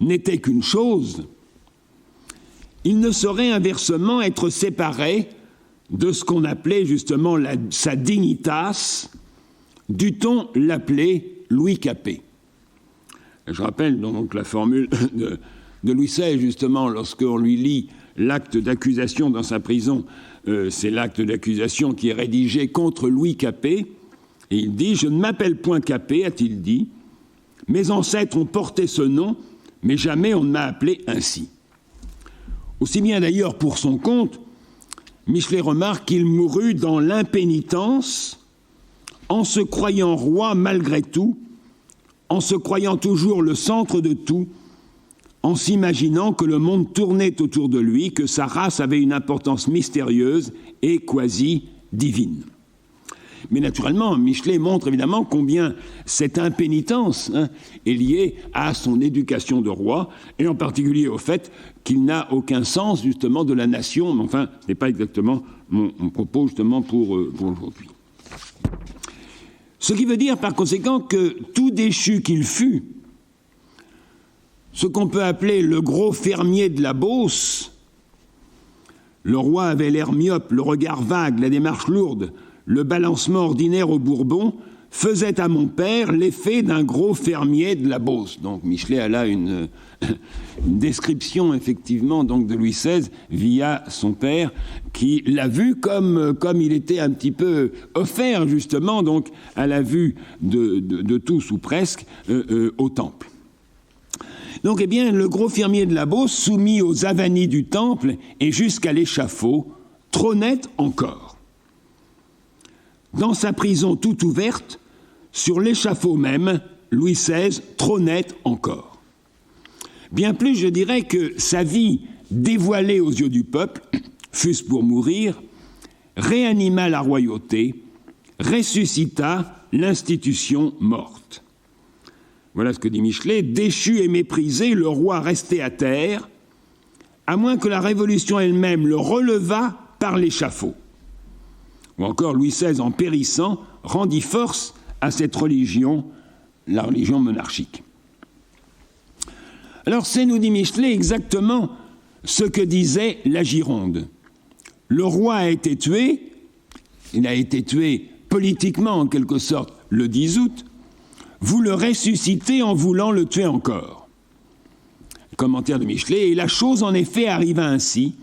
n'était qu'une chose, il ne saurait inversement être séparé de ce qu'on appelait justement sa dignitas, dût-on l'appeler Louis Capet. Je rappelle donc la formule de Louis XVI, justement, lorsqu'on lui lit l'acte d'accusation dans sa prison, c'est l'acte d'accusation qui est rédigé contre Louis Capet. Et il dit « Je ne m'appelle point Capet, a-t-il dit. Mes ancêtres ont porté ce nom, mais jamais on ne m'a appelé ainsi. » Aussi bien d'ailleurs pour son compte, Michelet remarque qu'il mourut dans l'impénitence, en se croyant roi malgré tout, en se croyant toujours le centre de tout, en s'imaginant que le monde tournait autour de lui, que sa race avait une importance mystérieuse et quasi divine. Mais naturellement, Michelet montre évidemment combien cette impénitence est liée à son éducation de roi, et en particulier au fait qu'il n'a aucun sens justement de la nation, mais enfin, ce n'est pas exactement mon propos justement pour aujourd'hui. Ce qui veut dire par conséquent que tout déchu qu'il fut, ce qu'on peut appeler le gros fermier de la Beauce, le roi avait l'air myope, le regard vague, la démarche lourde, le balancement ordinaire au Bourbon, faisait à mon père l'effet d'un gros fermier de la Beauce. Donc Michelet a là une description effectivement donc de Louis XVI via son père, qui l'a vu comme il était un petit peu offert justement donc à la vue de tous ou presque au temple. Donc eh bien le gros fermier de la Beauce, soumis aux avanies du temple et jusqu'à l'échafaud, trônait encore. Dans sa prison toute ouverte, sur l'échafaud même, Louis XVI trônait encore. Bien plus, je dirais que sa vie dévoilée aux yeux du peuple, fût-ce pour mourir, réanima la royauté, ressuscita l'institution morte. Voilà ce que dit Michelet. Déchu et méprisé, le roi restait à terre, à moins que la Révolution elle-même le relevât par l'échafaud. Ou encore Louis XVI, en périssant, rendit force à cette religion, la religion monarchique. Alors c'est, nous dit Michelet, exactement ce que disait la Gironde. Le roi a été tué, il a été tué politiquement en quelque sorte le 10 août, vous le ressuscitez en voulant le tuer encore. Commentaire de Michelet, et la chose en effet arriva ainsi,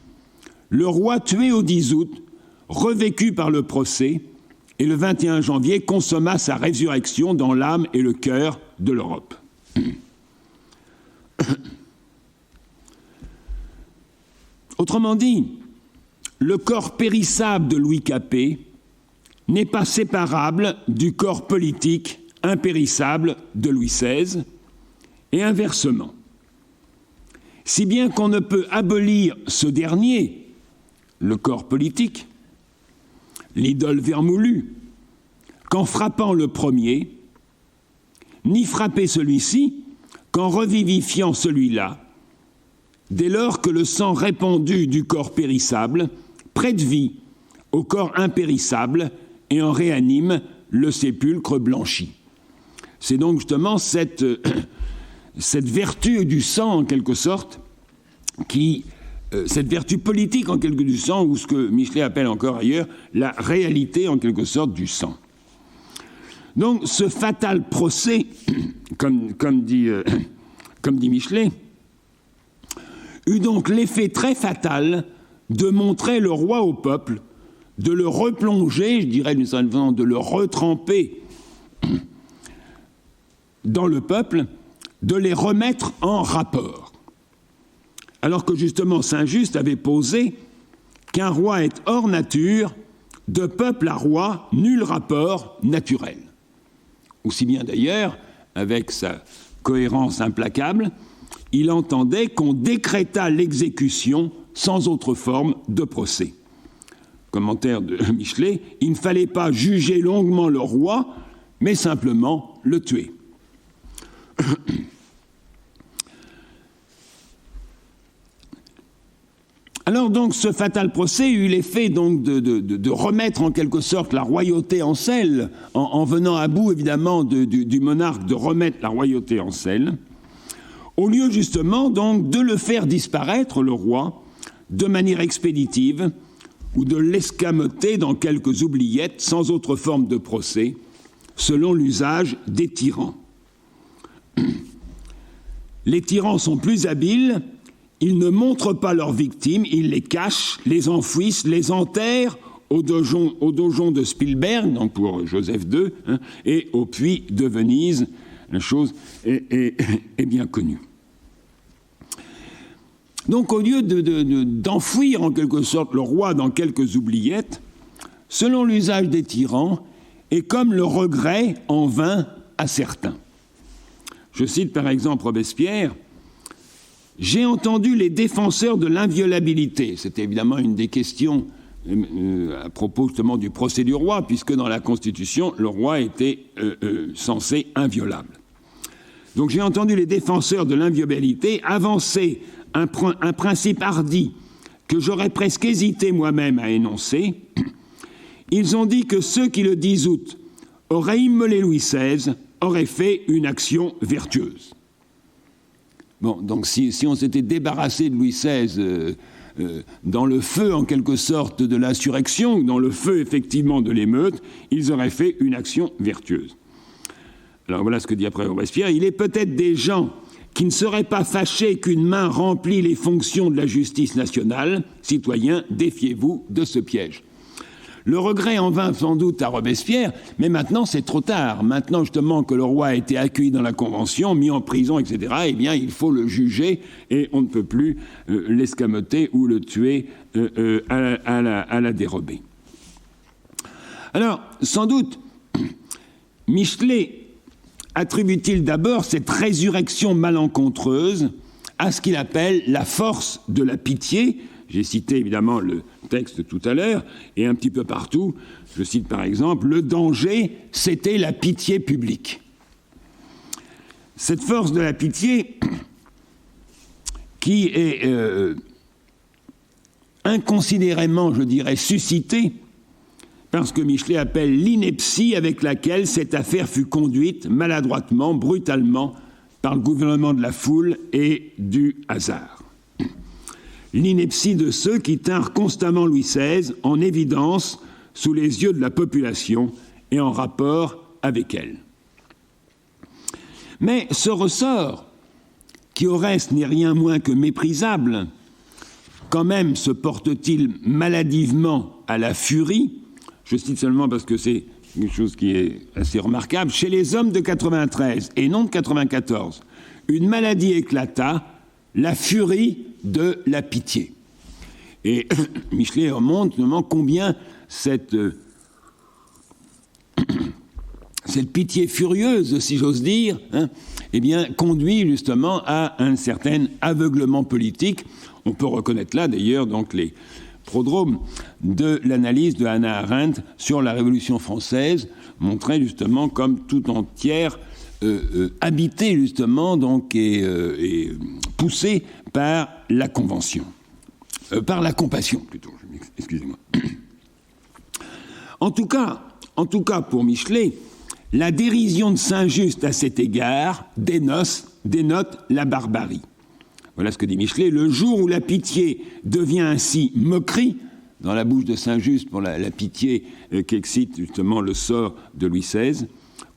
le roi tué au 10 août, revécu par le procès, et le 21 janvier consomma sa résurrection dans l'âme et le cœur de l'Europe. Autrement dit, le corps périssable de Louis Capet n'est pas séparable du corps politique impérissable de Louis XVI, et inversement. Si bien qu'on ne peut abolir ce dernier, le corps politique, l'idole vermoulue, qu'en frappant le premier, ni frapper celui-ci qu'en revivifiant celui-là, dès lors que le sang répandu du corps périssable prête vie au corps impérissable et en réanime le sépulcre blanchi. C'est donc justement cette vertu du sang, en quelque sorte, cette vertu politique en quelque du sang, ou ce que Michelet appelle encore ailleurs la réalité en quelque sorte du sang. Donc ce fatal procès, comme dit Michelet, eut donc l'effet très fatal de montrer le roi au peuple, de le replonger, je dirais d'une certaine façon, de le retremper dans le peuple, de les remettre en rapport. Alors que justement Saint-Just avait posé qu'un roi est hors nature, de peuple à roi, nul rapport naturel. Aussi bien d'ailleurs, avec sa cohérence implacable, il entendait qu'on décrétât l'exécution sans autre forme de procès. Commentaire de Michelet, il ne fallait pas juger longuement le roi, mais simplement le tuer. Alors donc ce fatal procès eut l'effet donc de remettre en quelque sorte la royauté en selle, en venant à bout évidemment du monarque, de remettre la royauté en selle, au lieu justement donc de le faire disparaître, le roi, de manière expéditive, ou de l'escamoter dans quelques oubliettes sans autre forme de procès, selon l'usage des tyrans. Les tyrans sont plus habiles. Ils ne montrent pas leurs victimes, ils les cachent, les enfouissent, les enterrent au donjon de Spielberg, donc pour Joseph II, et au puits de Venise. La chose est bien connue. Donc au lieu d'enfouir en quelque sorte le roi dans quelques oubliettes, selon l'usage des tyrans, et comme le regret en vint à certains. Je cite par exemple Robespierre, « J'ai entendu les défenseurs de l'inviolabilité », c'était évidemment une des questions à propos justement du procès du roi, puisque dans la Constitution, le roi était censé inviolable. Donc j'ai entendu les défenseurs de l'inviolabilité avancer un principe hardi que j'aurais presque hésité moi-même à énoncer. Ils ont dit que ceux qui, le 10 août, auraient immolé Louis XVI auraient fait une action vertueuse. Bon, donc si on s'était débarrassé de Louis XVI dans le feu, en quelque sorte, de l'insurrection, dans le feu, effectivement, de l'émeute, ils auraient fait une action vertueuse. Alors voilà ce que dit après Robespierre. Il est peut-être des gens qui ne seraient pas fâchés qu'une main remplit les fonctions de la justice nationale. Citoyens, défiez-vous de ce piège. Le regret en vint sans doute à Robespierre, mais maintenant c'est trop tard. Maintenant justement que le roi a été accueilli dans la Convention, mis en prison, etc., eh bien il faut le juger et on ne peut plus l'escamoter ou le tuer à la dérobée. Alors, sans doute, Michelet attribue-t-il d'abord cette résurrection malencontreuse à ce qu'il appelle la force de la pitié. J'ai cité évidemment le texte tout à l'heure, et un petit peu partout, je cite par exemple, le danger, c'était la pitié publique. Cette force de la pitié qui est inconsidérément, je dirais, suscitée par ce que Michelet appelle l'ineptie avec laquelle cette affaire fut conduite maladroitement, brutalement, par le gouvernement de la foule et du hasard. L'ineptie de ceux qui tinrent constamment Louis XVI en évidence sous les yeux de la population et en rapport avec elle. Mais ce ressort, qui au reste n'est rien moins que méprisable, quand même se porte-t-il maladivement à la furie. Je cite seulement parce que c'est une chose qui est assez remarquable. Chez les hommes de 93 et non de 94, une maladie éclata, la furie de la pitié. Et Michelet remonte combien cette pitié furieuse, si j'ose dire, eh bien, conduit justement à un certain aveuglement politique. On peut reconnaître là, d'ailleurs, donc les prodromes de l'analyse de Hannah Arendt sur la Révolution française, montraient justement comme tout entière habitée justement donc et poussée par la convention, par la compassion plutôt. Excusez-moi. En tout cas, pour Michelet, la dérision de Saint-Just à cet égard dénote la barbarie. Voilà ce que dit Michelet. Le jour où la pitié devient ainsi moquerie, dans la bouche de Saint-Just pour la pitié qu'excite justement le sort de Louis XVI,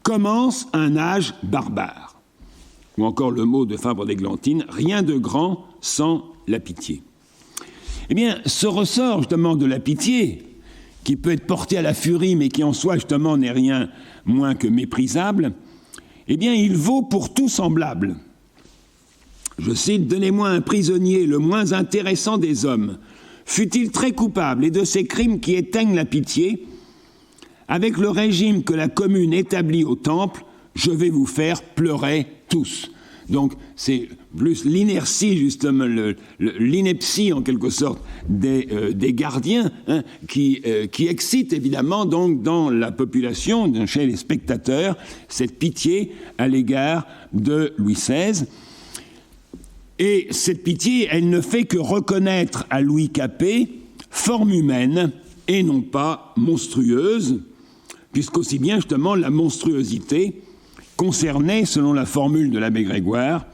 commence un âge barbare. Ou encore le mot de Fabre d'Églantine, rien de grand sans la pitié. Eh bien, ce ressort justement de la pitié, qui peut être porté à la furie, mais qui en soi justement n'est rien moins que méprisable, eh bien, il vaut pour tout semblable. Je cite, « Donnez-moi un prisonnier le moins intéressant des hommes, fût-il très coupable et de ces crimes qui éteignent la pitié, avec le régime que la Commune établit au Temple, je vais vous faire pleurer tous. » Donc, c'est plus l'inertie, justement, l'ineptie, en quelque sorte, des gardiens, qui excite, évidemment, donc, dans la population, chez les spectateurs, cette pitié à l'égard de Louis XVI. Et cette pitié, elle ne fait que reconnaître à Louis Capet forme humaine et non pas monstrueuse, puisqu'aussi bien, justement, la monstruosité concernait, selon la formule de l'abbé Grégoire,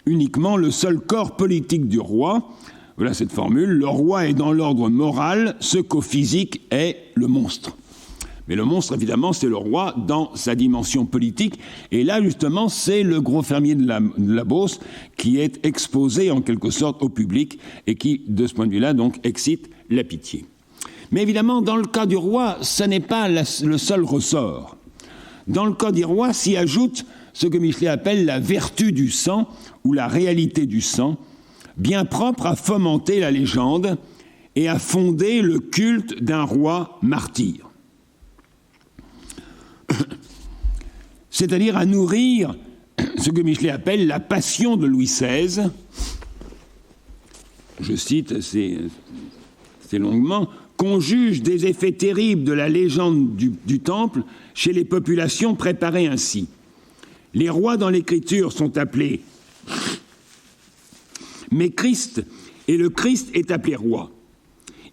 uniquement le seul corps politique du roi. Voilà cette formule. Le roi est dans l'ordre moral ce qu'au physique est le monstre. Mais le monstre, évidemment, c'est le roi dans sa dimension politique. Et là, justement, c'est le gros fermier de la Beauce qui est exposé, en quelque sorte, au public et qui, de ce point de vue-là, donc, excite la pitié. Mais évidemment, dans le cas du roi, ce n'est pas le seul ressort. Dans le cas du roi s'y ajoute ce que Michelet appelle la vertu du sang ou la réalité du sang, bien propre à fomenter la légende et à fonder le culte d'un roi martyr. C'est-à-dire à nourrir ce que Michelet appelle la passion de Louis XVI. Je cite assez longuement, qu'on juge des effets terribles de la légende du Temple chez les populations préparées ainsi. Les rois dans l'Écriture sont appelés mais Christ, et le Christ est appelé roi.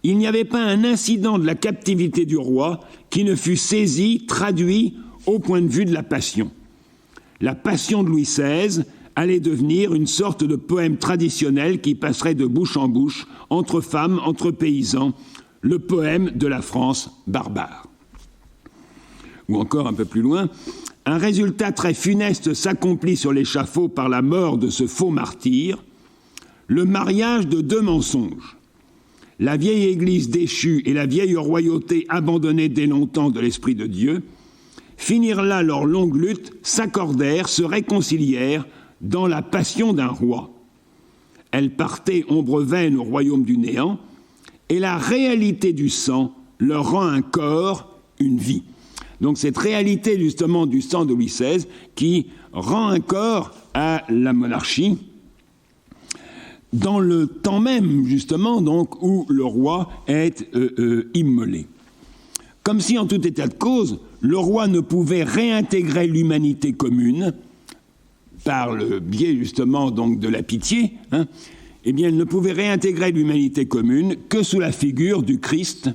Il n'y avait pas un incident de la captivité du roi qui ne fût saisi, traduit au point de vue de la passion. La passion de Louis XVI allait devenir une sorte de poème traditionnel qui passerait de bouche en bouche, entre femmes, entre paysans, le poème de la France barbare. Ou encore un peu plus loin, un résultat très funeste s'accomplit sur l'échafaud par la mort de ce faux martyr, le mariage de deux mensonges. La vieille Église déchue et la vieille royauté abandonnée dès longtemps de l'Esprit de Dieu finirent là leur longue lutte, s'accordèrent, se réconcilièrent dans la passion d'un roi. Elle partait ombre vaine au royaume du néant, et la réalité du sang leur rend un corps, une vie. Donc cette réalité justement du sang de Louis XVI qui rend un corps à la monarchie, dans le temps même, justement, donc, où le roi est immolé. Comme si, en tout état de cause, le roi ne pouvait réintégrer l'humanité commune, par le biais, justement, donc, de la pitié, eh bien, il ne pouvait réintégrer l'humanité commune que sous la figure du Christ,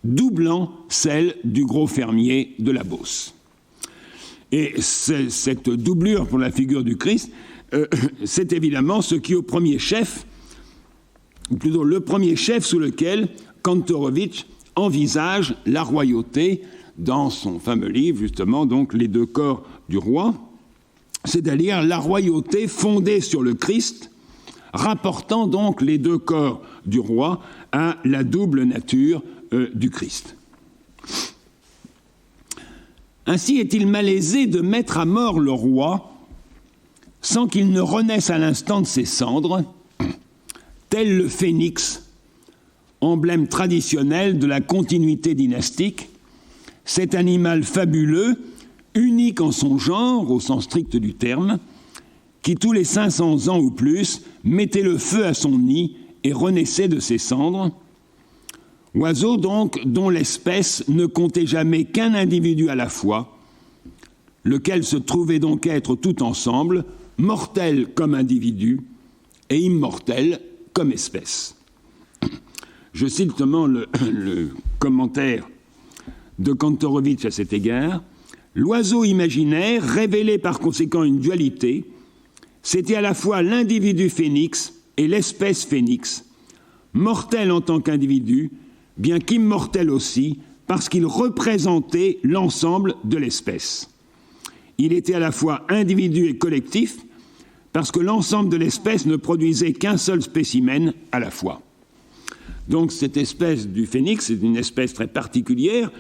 doublant celle du gros fermier de la Beauce. Et cette doublure pour la figure du Christ, c'est évidemment ce qui, au premier chef, ou plutôt le premier chef sous lequel Kantorowicz envisage la royauté dans son fameux livre, justement, donc Les deux corps du roi, c'est-à-dire la royauté fondée sur le Christ, rapportant donc les deux corps du roi à la double nature du Christ. Ainsi est-il malaisé de mettre à mort le roi sans qu'il ne renaisse à l'instant de ses cendres, tel le phénix, emblème traditionnel de la continuité dynastique, cet animal fabuleux, unique en son genre, au sens strict du terme, qui tous les 500 ans ou plus mettait le feu à son nid et renaissait de ses cendres, oiseau donc dont l'espèce ne comptait jamais qu'un individu à la fois, lequel se trouvait donc être tout ensemble, mortel comme individu et immortel comme espèce. Je cite justement le commentaire de Kantorowicz à cet égard. L'oiseau imaginaire, révélait par conséquent une dualité, c'était à la fois l'individu phénix et l'espèce phénix, mortel en tant qu'individu, bien qu'immortel aussi, parce qu'il représentait l'ensemble de l'espèce. Il était à la fois individu et collectif, parce que l'ensemble de l'espèce ne produisait qu'un seul spécimen à la fois. Donc cette espèce du phénix est une espèce très particulière,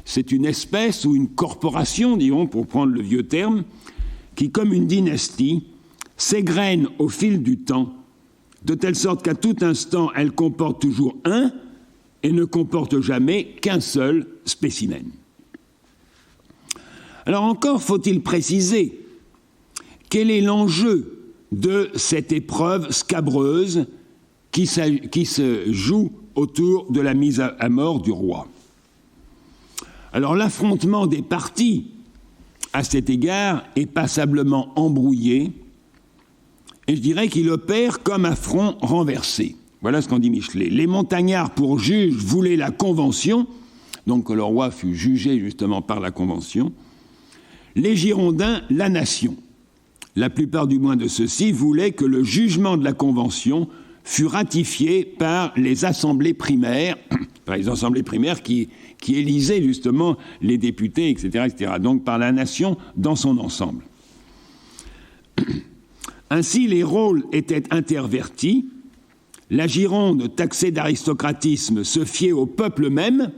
c'est une espèce ou une corporation, disons, pour prendre le vieux terme, qui, comme une dynastie, s'égrène au fil du temps, de telle sorte qu'à tout instant, elle comporte toujours un et ne comporte jamais qu'un seul spécimen. Alors encore faut-il préciser quel est l'enjeu de cette épreuve scabreuse qui se joue autour de la mise à mort du roi. Alors l'affrontement des partis à cet égard est passablement embrouillé et je dirais qu'il opère comme à front renversé. Voilà ce qu'en dit Michelet. Les montagnards pour juges voulaient la Convention, donc que le roi fût jugé justement par la Convention. Les Girondins, la nation. La plupart du moins de ceux-ci voulaient que le jugement de la Convention fût ratifié par les assemblées primaires, qui élisaient justement les députés, etc., etc., donc par la nation dans son ensemble. Ainsi, les rôles étaient intervertis. La Gironde, taxée d'aristocratisme, se fiait au peuple même,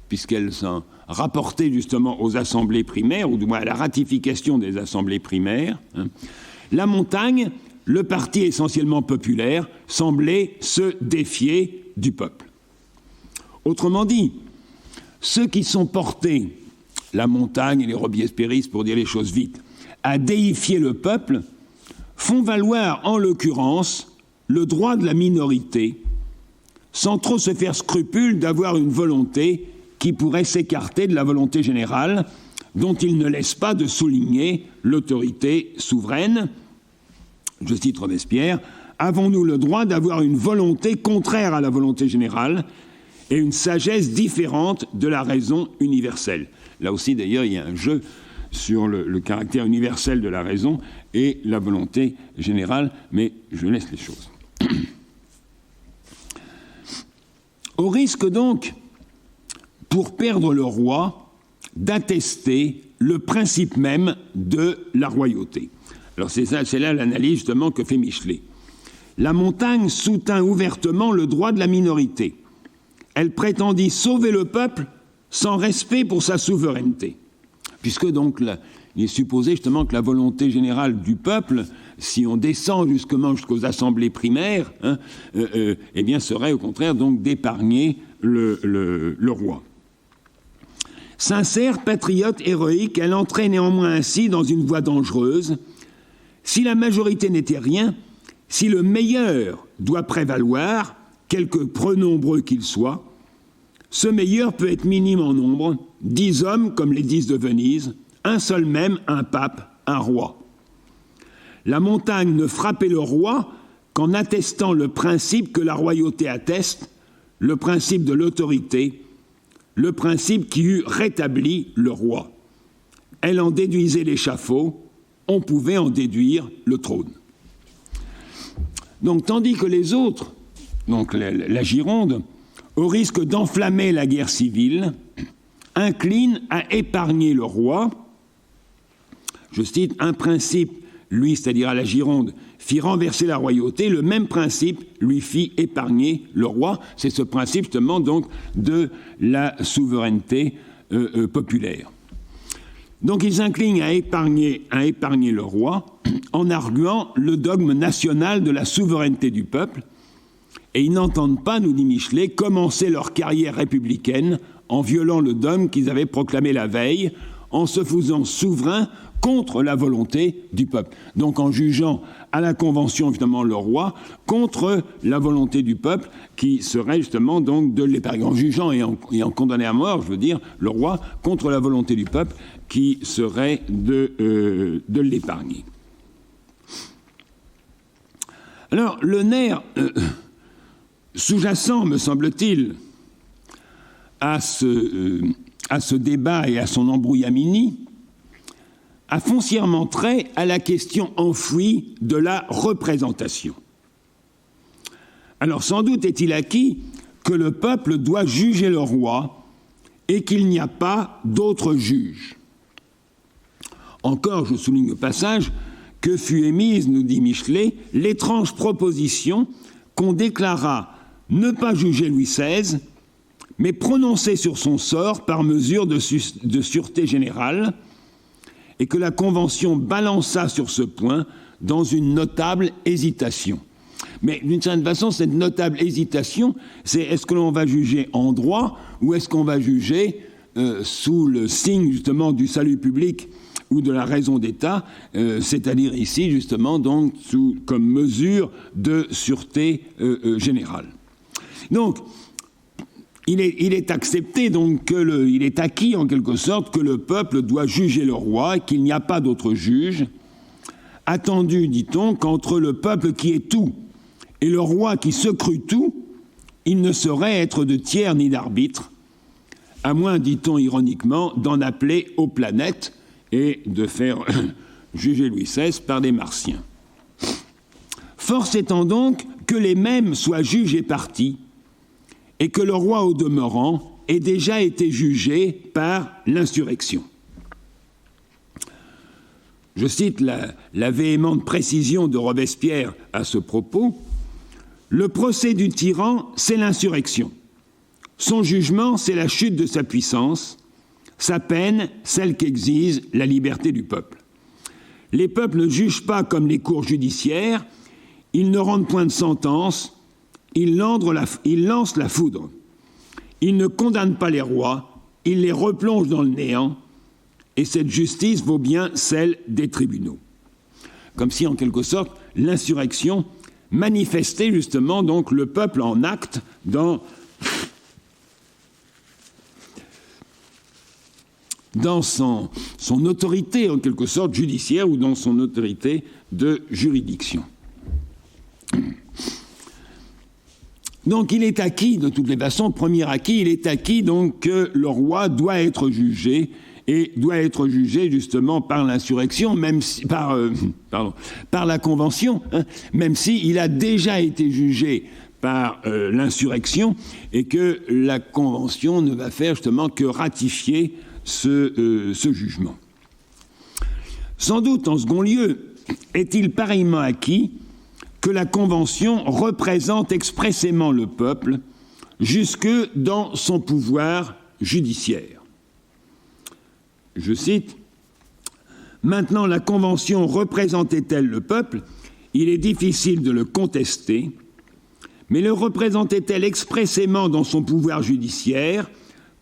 puisqu'elle s'en rapportait justement aux assemblées primaires, ou du moins à la ratification des assemblées primaires. La montagne le parti essentiellement populaire semblait se défier du peuple. Autrement dit, ceux qui sont portés, la montagne et les Robespierristes pour dire les choses vite, à déifier le peuple, font valoir en l'occurrence le droit de la minorité, sans trop se faire scrupule d'avoir une volonté qui pourrait s'écarter de la volonté générale, dont ils ne laissent pas de souligner l'autorité souveraine. Je cite Robespierre, « Avons-nous le droit d'avoir une volonté contraire à la volonté générale et une sagesse différente de la raison universelle ?» Là aussi, d'ailleurs, il y a un jeu sur le caractère universel de la raison et la volonté générale, mais je laisse les choses. Au risque donc, pour perdre le roi, d'attester le principe même de la royauté. Alors c'est là l'analyse justement que fait Michelet. La montagne soutint ouvertement le droit de la minorité. Elle prétendit sauver le peuple sans respect pour sa souveraineté. Puisque donc il est supposé justement que la volonté générale du peuple, si on descend jusqu'aux assemblées primaires, eh bien serait au contraire donc d'épargner le roi. Sincère, patriote, héroïque, elle entrait néanmoins ainsi dans une voie dangereuse. Si la majorité n'était rien, si le meilleur doit prévaloir, quelque peu nombreux qu'il soit, ce meilleur peut être minime en nombre, 10 hommes comme les 10 de Venise, un seul même, un pape, un roi. La montagne ne frappait le roi qu'en attestant le principe que la royauté atteste, le principe de l'autorité, le principe qui eût rétabli le roi. Elle en déduisait l'échafaud, on pouvait en déduire le trône. Donc, tandis que les autres, donc la Gironde, au risque d'enflammer la guerre civile, incline à épargner le roi. Je cite, un principe, lui, c'est-à-dire à la Gironde, fit renverser la royauté, le même principe lui fit épargner le roi. C'est ce principe justement donc de la souveraineté populaire. Donc ils inclinent à épargner le roi en arguant le dogme national de la souveraineté du peuple, et ils n'entendent pas, nous dit Michelet, commencer leur carrière républicaine en violant le dogme qu'ils avaient proclamé la veille, en se faisant souverain contre la volonté du peuple. Donc en jugeant à la Convention, évidemment, le roi contre la volonté du peuple, qui serait justement donc de l'épargner. En jugeant et en condamnant à mort, je veux dire, le roi contre la volonté du peuple, qui serait de l'épargner. Alors, le nerf sous-jacent, me semble-t-il, à ce débat et à son embrouillamini, a foncièrement trait à la question enfouie de la représentation. Alors sans doute est-il acquis que le peuple doit juger le roi et qu'il n'y a pas d'autre juge. Encore, je souligne au passage, que fut émise, nous dit Michelet, l'étrange proposition qu'on déclara ne pas juger Louis XVI, mais prononcer sur son sort par mesure de sûreté générale, et que la Convention balança sur ce point dans une notable hésitation. Mais d'une certaine façon, cette notable hésitation, c'est est-ce que l'on va juger en droit ou est-ce qu'on va juger sous le signe justement du salut public ou de la raison d'État, c'est-à-dire ici justement donc comme mesure de sûreté générale. Donc, il est accepté donc il est acquis en quelque sorte que le peuple doit juger le roi et qu'il n'y a pas d'autre juge. Attendu, dit-on, qu'entre le peuple qui est tout et le roi qui se crut tout, il ne saurait être de tiers ni d'arbitre, à moins, dit-on ironiquement, d'en appeler aux planètes et de faire juger Louis XVI par des martiens. Force étant donc que les mêmes soient juges et partis, et que le roi, au demeurant, ait déjà été jugé par l'insurrection. Je cite la véhémente précision de Robespierre à ce propos. Le procès du tyran, c'est l'insurrection. Son jugement, c'est la chute de sa puissance. Sa peine, celle qu'exige la liberté du peuple. Les peuples ne jugent pas comme les cours judiciaires, Ils ne rendent point de sentence, ils lancent la foudre. Ils ne condamnent pas les rois, ils les replongent dans le néant, et cette justice vaut bien celle des tribunaux. Comme si, en quelque sorte, l'insurrection manifestait justement donc le peuple en acte dans son autorité, en quelque sorte, judiciaire ou dans son autorité de juridiction. Donc il est acquis, de toutes les façons, premier acquis, il est acquis donc que le roi doit être jugé, et doit être jugé justement par l'insurrection, même si, par la Convention, hein, même s'il a déjà été jugé par l'insurrection, et que la Convention ne va faire justement que ratifier ce jugement. Sans doute, en second lieu, est-il pareillement acquis que la Convention représente expressément le peuple jusque dans son pouvoir judiciaire. Je cite, « Maintenant, la Convention représentait-elle le peuple ? Il est difficile de le contester, mais le représentait-elle expressément dans son pouvoir judiciaire ?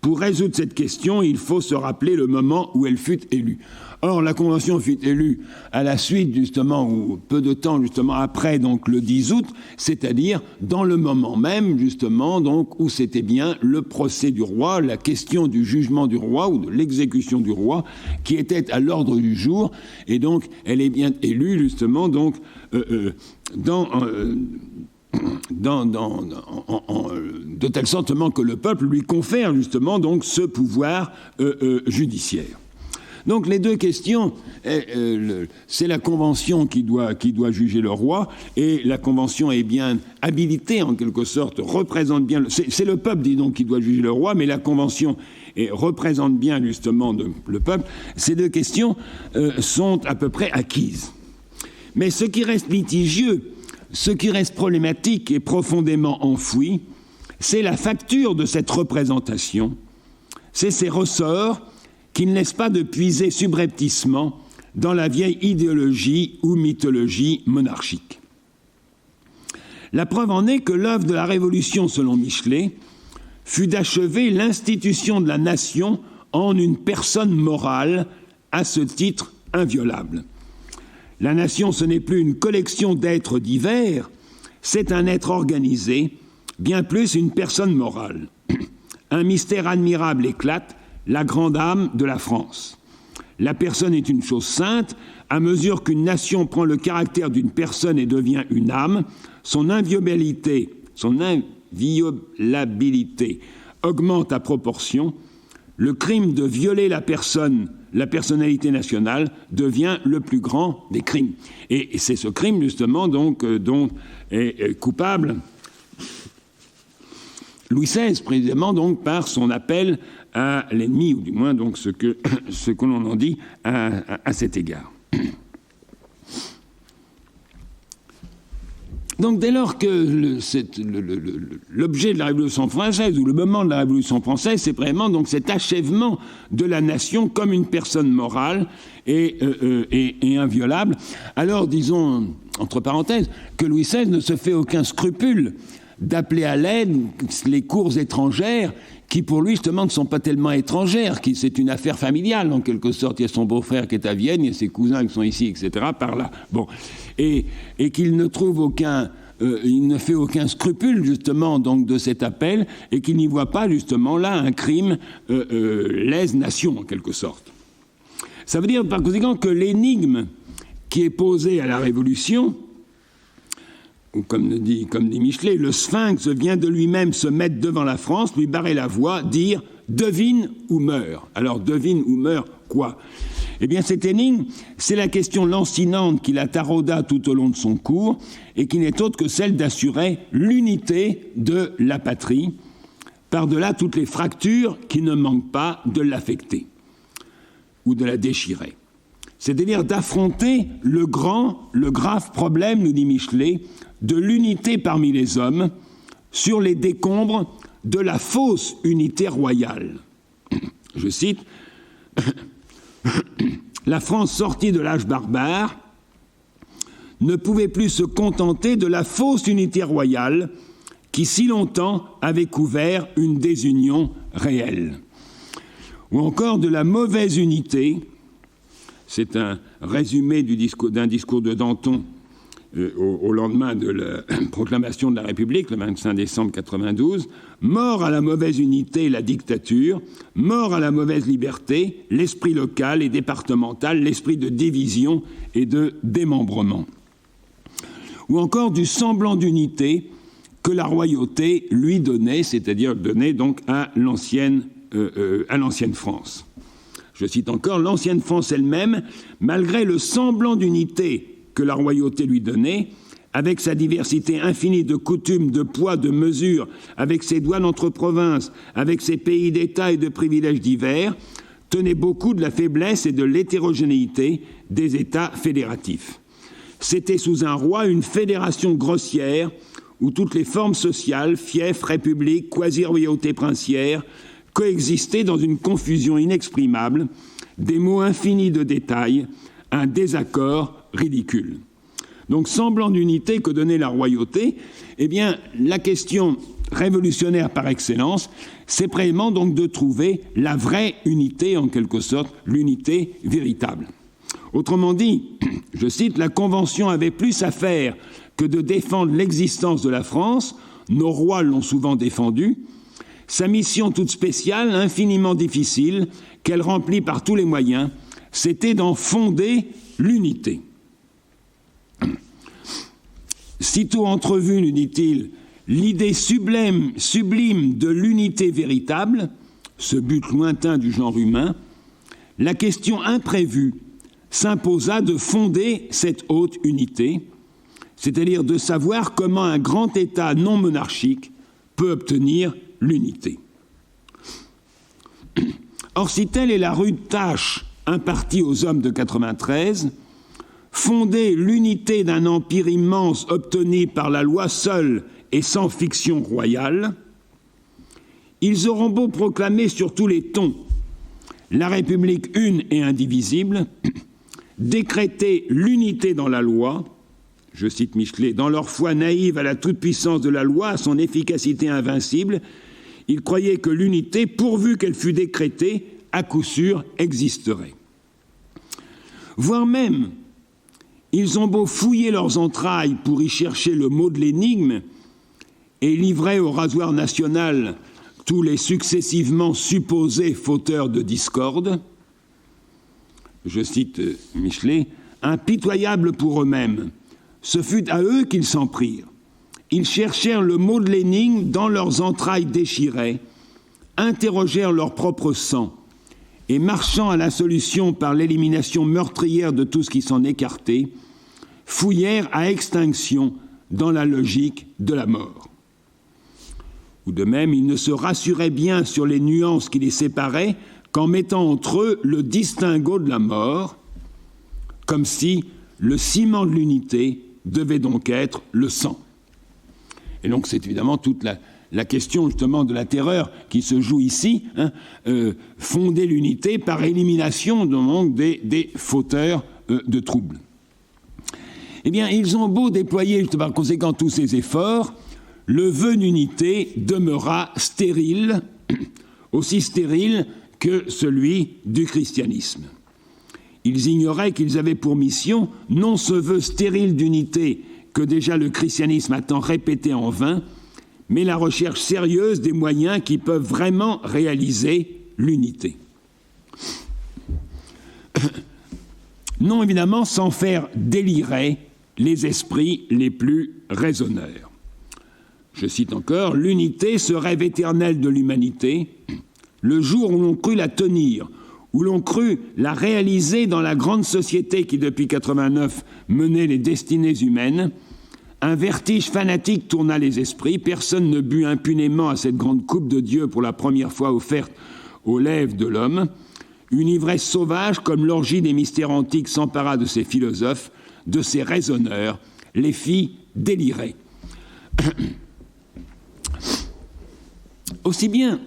Pour résoudre cette question, il faut se rappeler le moment où elle fut élue. » Or, la Convention fut élue à la suite, justement, ou peu de temps, justement, après, donc, le 10 août, c'est-à-dire dans le moment même, justement, donc, où c'était bien le procès du roi, la question du jugement du roi ou de l'exécution du roi, qui était à l'ordre du jour, et donc, elle est bien élue, justement, donc, de telle sorte que le peuple lui confère, justement, donc, ce pouvoir judiciaire. Donc les deux questions, c'est la Convention qui doit juger le roi, et la Convention est bien habilitée, en quelque sorte, représente bien... C'est le peuple, dis donc, qui doit juger le roi, mais la Convention représente bien, justement, le peuple. Ces deux questions sont à peu près acquises. Mais ce qui reste litigieux, ce qui reste problématique et profondément enfoui, c'est la facture de cette représentation, c'est ses ressorts qui ne laisse pas de puiser subrepticement dans la vieille idéologie ou mythologie monarchique. La preuve en est que l'œuvre de la Révolution, selon Michelet, fut d'achever l'institution de la nation en une personne morale, à ce titre inviolable. La nation, ce n'est plus une collection d'êtres divers, c'est un être organisé, bien plus une personne morale. Un mystère admirable éclate, la grande âme de la France. La personne est une chose sainte, à mesure qu'une nation prend le caractère d'une personne et devient une âme, son inviolabilité augmente à proportion, le crime de violer la personnalité nationale devient le plus grand des crimes. Et c'est ce crime, justement, donc, dont est coupable Louis XVI, précisément, donc, par son appel à l'ennemi, ou du moins donc ce que l'on en dit à cet égard. Donc dès lors que l'objet de la Révolution française, ou le moment de la Révolution française, c'est vraiment donc cet achèvement de la nation comme une personne morale et inviolable, alors disons, entre parenthèses, que Louis XVI ne se fait aucun scrupule d'appeler à l'aide les cours étrangères qui, pour lui, justement, ne sont pas tellement étrangères, c'est une affaire familiale, en quelque sorte. Il y a son beau-frère qui est à Vienne, il y a ses cousins qui sont ici, etc., par là. Bon. Et qu'il ne trouve il ne fait aucun scrupule, justement, donc, de cet appel, et qu'il n'y voit pas, justement, là, un crime lèse-nation, en quelque sorte. Ça veut dire, par conséquent, que l'énigme qui est posée à la Révolution, ou comme dit Michelet, le sphinx vient de lui-même se mettre devant la France, lui barrer la voie, dire « devine ou meurt ». Alors, devine ou meurt quoi ? Eh bien, cette énigme, c'est la question lancinante qui la tarauda tout au long de son cours, et qui n'est autre que celle d'assurer l'unité de la patrie, par-delà toutes les fractures qui ne manquent pas de l'affecter, ou de la déchirer. C'est-à-dire d'affronter le grave problème, nous dit Michelet, de l'unité parmi les hommes sur les décombres de la fausse unité royale. Je cite, « La France sortie de l'âge barbare ne pouvait plus se contenter de la fausse unité royale qui si longtemps avait couvert une désunion réelle. Ou encore de la mauvaise unité, c'est un résumé d'un discours de Danton au lendemain de la proclamation de la République, le 25 décembre 92, mort à la mauvaise unité, la dictature, mort à la mauvaise liberté, l'esprit local et départemental, l'esprit de division et de démembrement. Ou encore du semblant d'unité que la royauté lui donnait, c'est-à-dire donnait donc à l'ancienne France. Je cite encore, l'ancienne France elle-même, malgré le semblant d'unité que la royauté lui donnait, avec sa diversité infinie de coutumes, de poids, de mesures, avec ses douanes entre provinces, avec ses pays d'État et de privilèges divers, tenait beaucoup de la faiblesse et de l'hétérogénéité des États fédératifs. C'était sous un roi une fédération grossière où toutes les formes sociales, fiefs, républiques, quasi-royautés princières, coexistaient dans une confusion inexprimable, des mots infinis de détails, un désaccord ridicule. Donc, semblant d'unité que donnait la royauté, eh bien, la question révolutionnaire par excellence, c'est vraiment donc de trouver la vraie unité, en quelque sorte, l'unité véritable. Autrement dit, je cite, la Convention avait plus à faire que de défendre l'existence de la France, nos rois l'ont souvent défendue, sa mission toute spéciale, infiniment difficile, qu'elle remplit par tous les moyens, c'était d'en fonder l'unité. Sitôt entrevue, nous dit-il, l'idée sublime de l'unité véritable, ce but lointain du genre humain, la question imprévue s'imposa de fonder cette haute unité, c'est-à-dire de savoir comment un grand État non monarchique peut obtenir l'unité. Or, si telle est la rude tâche impartie aux hommes de 93, fonder l'unité d'un empire immense obtenu par la loi seule et sans fiction royale, ils auront beau proclamer sur tous les tons la République une et indivisible, décréter l'unité dans la loi, je cite Michelet, dans leur foi naïve à la toute-puissance de la loi, à son efficacité invincible, ils croyaient que l'unité, pourvu qu'elle fût décrétée, à coup sûr existerait. Voire même, ils ont beau fouiller leurs entrailles pour y chercher le mot de l'énigme et livrer au rasoir national tous les successivement supposés fauteurs de discorde, je cite Michelet, impitoyable pour eux-mêmes, ce fut à eux qu'ils s'en prirent. Ils cherchèrent le mot de l'énigme dans leurs entrailles déchirées, interrogèrent leur propre sang, et marchant à la solution par l'élimination meurtrière de tout ce qui s'en écartait, fouillèrent à extinction dans la logique de la mort. Ou de même, ils ne se rassuraient bien sur les nuances qui les séparaient qu'en mettant entre eux le distinguo de la mort, comme si le ciment de l'unité devait donc être le sang. Et donc c'est évidemment toute la question justement de la terreur qui se joue ici, fonder l'unité par élimination donc, des fauteurs de troubles. Eh bien, ils ont beau déployer par conséquent tous ces efforts, le vœu d'unité demeura stérile, aussi stérile que celui du christianisme. Ils ignoraient qu'ils avaient pour mission non ce vœu stérile d'unité que déjà le christianisme a tant répété en vain, mais la recherche sérieuse des moyens qui peuvent vraiment réaliser l'unité. Non évidemment sans faire délirer les esprits les plus raisonneurs. Je cite encore, « L'unité, ce rêve éternel de l'humanité, le jour où l'on crut la tenir, où l'on crut la réaliser dans la grande société qui, depuis 89, menait les destinées humaines, un vertige fanatique tourna les esprits, personne ne but impunément à cette grande coupe de Dieu pour la première fois offerte aux lèvres de l'homme, une ivresse sauvage comme l'orgie des mystères antiques s'empara de ces philosophes, de ces raisonneurs, les fit délirer. » Aussi bien,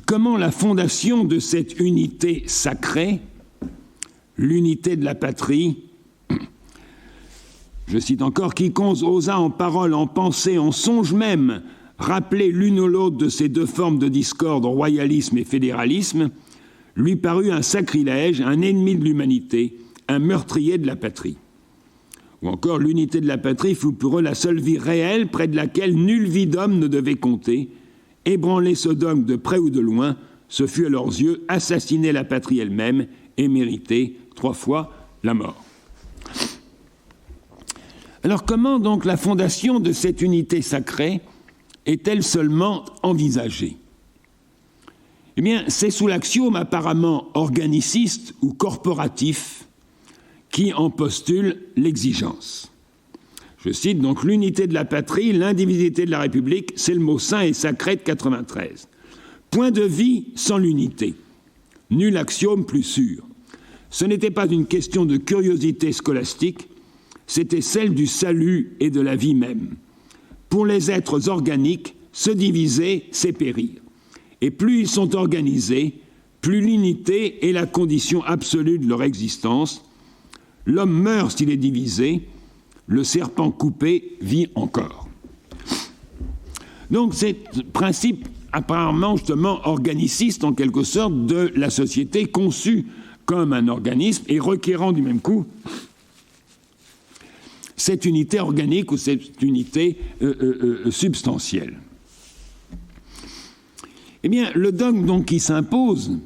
comment la fondation de cette unité sacrée, l'unité de la patrie, Je cite encore, « Quiconque osa en parole, en pensée, en songe même, rappeler l'une ou l'autre de ces deux formes de discorde, royalisme et fédéralisme, lui parut un sacrilège, un ennemi de l'humanité, un meurtrier de la patrie. » Ou encore, « L'unité de la patrie fut pour eux la seule vie réelle près de laquelle nulle vie d'homme ne devait compter. Ébranler ce dogme de près ou de loin, ce fut à leurs yeux assassiner la patrie elle-même et mériter 3 fois la mort. » Alors comment donc la fondation de cette unité sacrée est-elle seulement envisagée? Eh bien, c'est sous l'axiome apparemment organiciste ou corporatif qui en postule l'exigence. Je cite donc, « L'unité de la patrie, l'indivisibilité de la République, c'est le mot saint et sacré de 93. Point de vie sans l'unité. Nul axiome plus sûr. Ce n'était pas une question de curiosité scolastique, c'était celle du salut et de la vie même. Pour les êtres organiques, se diviser, c'est périr. Et plus ils sont organisés, plus l'unité est la condition absolue de leur existence. L'homme meurt s'il est divisé, le serpent coupé vit encore. » Donc c'est un principe apparemment justement organiciste en quelque sorte de la société conçue comme un organisme et requérant du même coup cette unité organique ou cette unité substantielle. Eh bien, le dogme donc qui s'impose,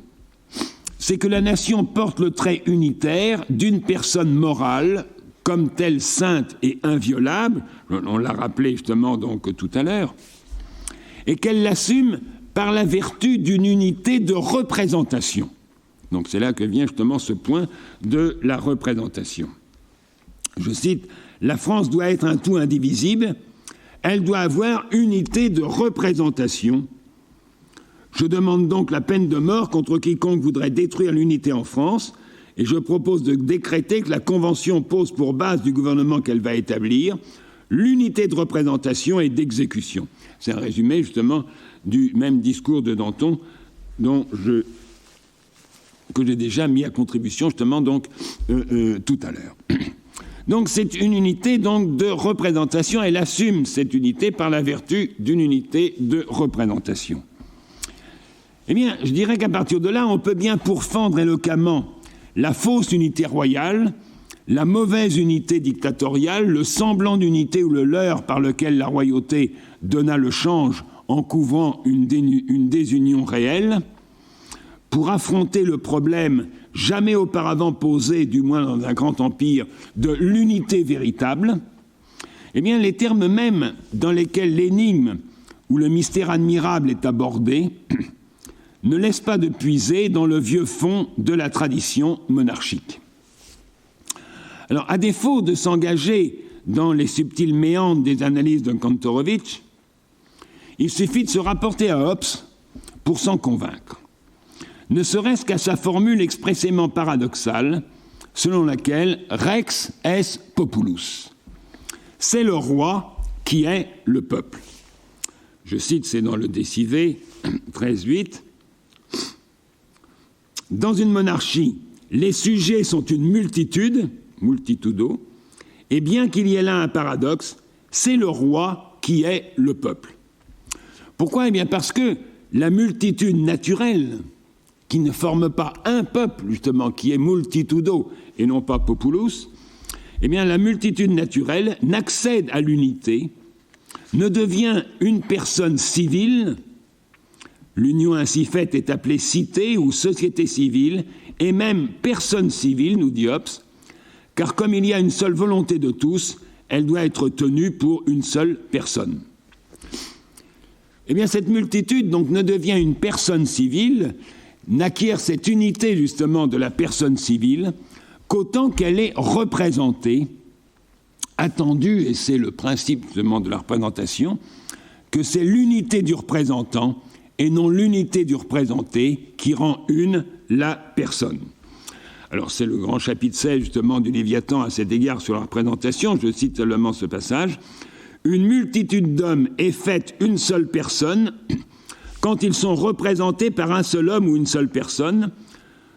c'est que la nation porte le trait unitaire d'une personne morale comme telle sainte et inviolable, on l'a rappelé justement donc tout à l'heure, et qu'elle l'assume par la vertu d'une unité de représentation. Donc c'est là que vient justement ce point de la représentation. Je cite, « La France doit être un tout indivisible, elle doit avoir unité de représentation. Je demande donc la peine de mort contre quiconque voudrait détruire l'unité en France, et je propose de décréter que la Convention pose pour base du gouvernement qu'elle va établir l'unité de représentation et d'exécution. » C'est un résumé justement du même discours de Danton que j'ai déjà mis à contribution justement donc tout à l'heure. Donc c'est une unité donc de représentation, elle assume cette unité par la vertu d'une unité de représentation. Eh bien, je dirais qu'à partir de là, on peut bien pourfendre éloquemment la fausse unité royale, la mauvaise unité dictatoriale, le semblant d'unité ou le leurre par lequel la royauté donna le change en couvrant une désunion réelle, pour affronter le problème jamais auparavant posé, du moins dans un grand empire, de l'unité véritable. Eh bien, les termes mêmes dans lesquels l'énigme ou le mystère admirable est abordé ne laissent pas de puiser dans le vieux fond de la tradition monarchique. Alors, à défaut de s'engager dans les subtils méandres des analyses de Kantorowicz, il suffit de se rapporter à Hobbes pour s'en convaincre, ne serait-ce qu'à sa formule expressément paradoxale, selon laquelle « Rex est populus ». C'est le roi qui est le peuple. Je cite, c'est dans le Décivé 13.8. « Dans une monarchie, les sujets sont une multitude, multitudo, et bien qu'il y ait là un paradoxe, c'est le roi qui est le peuple. » Pourquoi ? Eh bien parce que la multitude naturelle, qui ne forme pas un peuple, justement, qui est multitudo et non pas populus, eh bien la multitude naturelle n'accède à l'unité, ne devient une personne civile, l'union ainsi faite est appelée cité ou société civile, et même personne civile, nous dit Hobbes, car comme il y a une seule volonté de tous, elle doit être tenue pour une seule personne. Eh bien cette multitude donc ne devient une personne civile, n'acquiert cette unité justement de la personne civile qu'autant qu'elle est représentée, attendue, et c'est le principe justement de la représentation, que c'est l'unité du représentant et non l'unité du représenté qui rend une la personne. Alors c'est le grand chapitre 16 justement du Léviathan à cet égard sur la représentation, je cite seulement ce passage. « Une multitude d'hommes est faite une seule personne quand ils sont représentés par un seul homme ou une seule personne,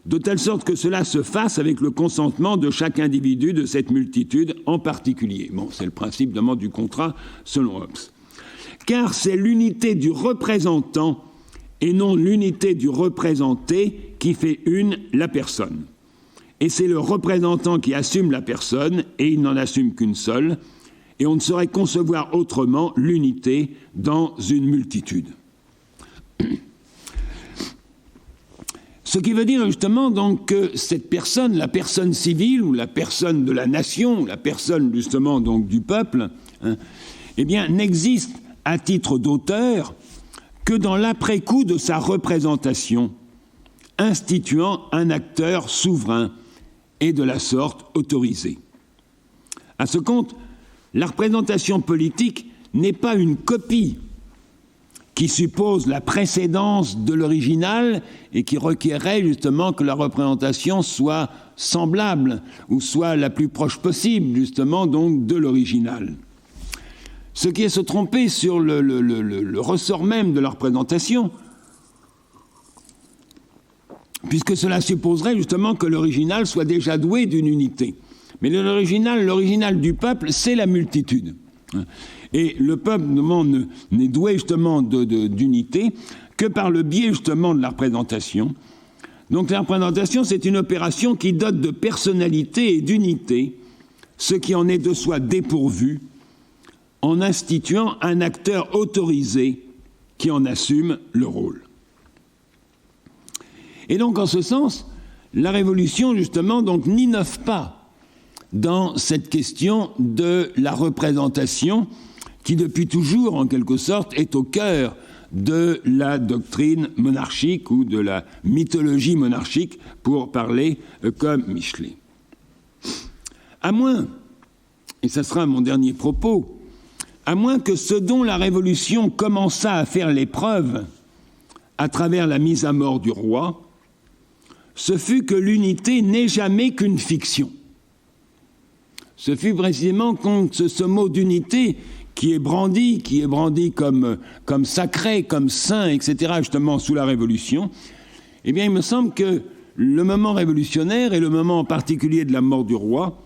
de telle sorte que cela se fasse avec le consentement de chaque individu de cette multitude en particulier. Bon, c'est le principe du contrat selon Hobbes. Car c'est l'unité du représentant et non l'unité du représenté qui fait la personne. Et c'est le représentant qui assume la personne, et il n'en assume qu'une seule, et on ne saurait concevoir autrement l'unité dans une multitude. Ce qui veut dire justement donc que cette personne, la personne civile ou la personne de la nation, la personne justement donc du peuple, eh bien n'existe à titre d'auteur que dans l'après-coup de sa représentation, instituant un acteur souverain et de la sorte autorisé. À ce compte, la représentation politique n'est pas une copie qui suppose la précédence de l'original et qui requerrait justement que la représentation soit semblable ou soit la plus proche possible justement donc de l'original. Ce qui est se tromper sur le ressort même de la représentation, puisque cela supposerait justement que l'original soit déjà doué d'une unité. Mais l'original du peuple, c'est la multitude. Et le peuple n'est doué justement d'unité que par le biais justement de la représentation. Donc la représentation, c'est une opération qui dote de personnalité et d'unité ce qui en est de soi dépourvu, en instituant un acteur autorisé qui en assume le rôle. Et donc en ce sens, la Révolution justement donc n'innove pas dans cette question de la représentation qui depuis toujours, en quelque sorte, est au cœur de la doctrine monarchique ou de la mythologie monarchique, pour parler comme Michelet. À moins, et ça sera mon dernier propos, à moins que ce dont la Révolution commença à faire l'épreuve à travers la mise à mort du roi, ce fut que l'unité n'est jamais qu'une fiction. Ce fut précisément contre ce mot d'unité qui est brandi comme sacré, comme saint, etc., justement, sous la Révolution, eh bien, il me semble que le moment révolutionnaire, et le moment en particulier de la mort du roi,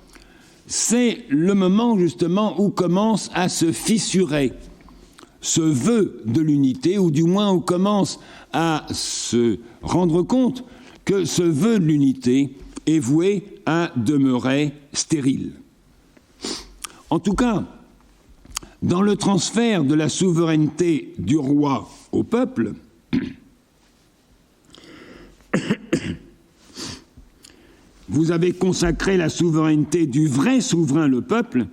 c'est le moment, justement, où commence à se fissurer ce vœu de l'unité, ou du moins où commence à se rendre compte que ce vœu de l'unité est voué à demeurer stérile. En tout cas, dans le transfert de la souveraineté du roi au peuple, vous avez consacré la souveraineté du vrai souverain, le peuple.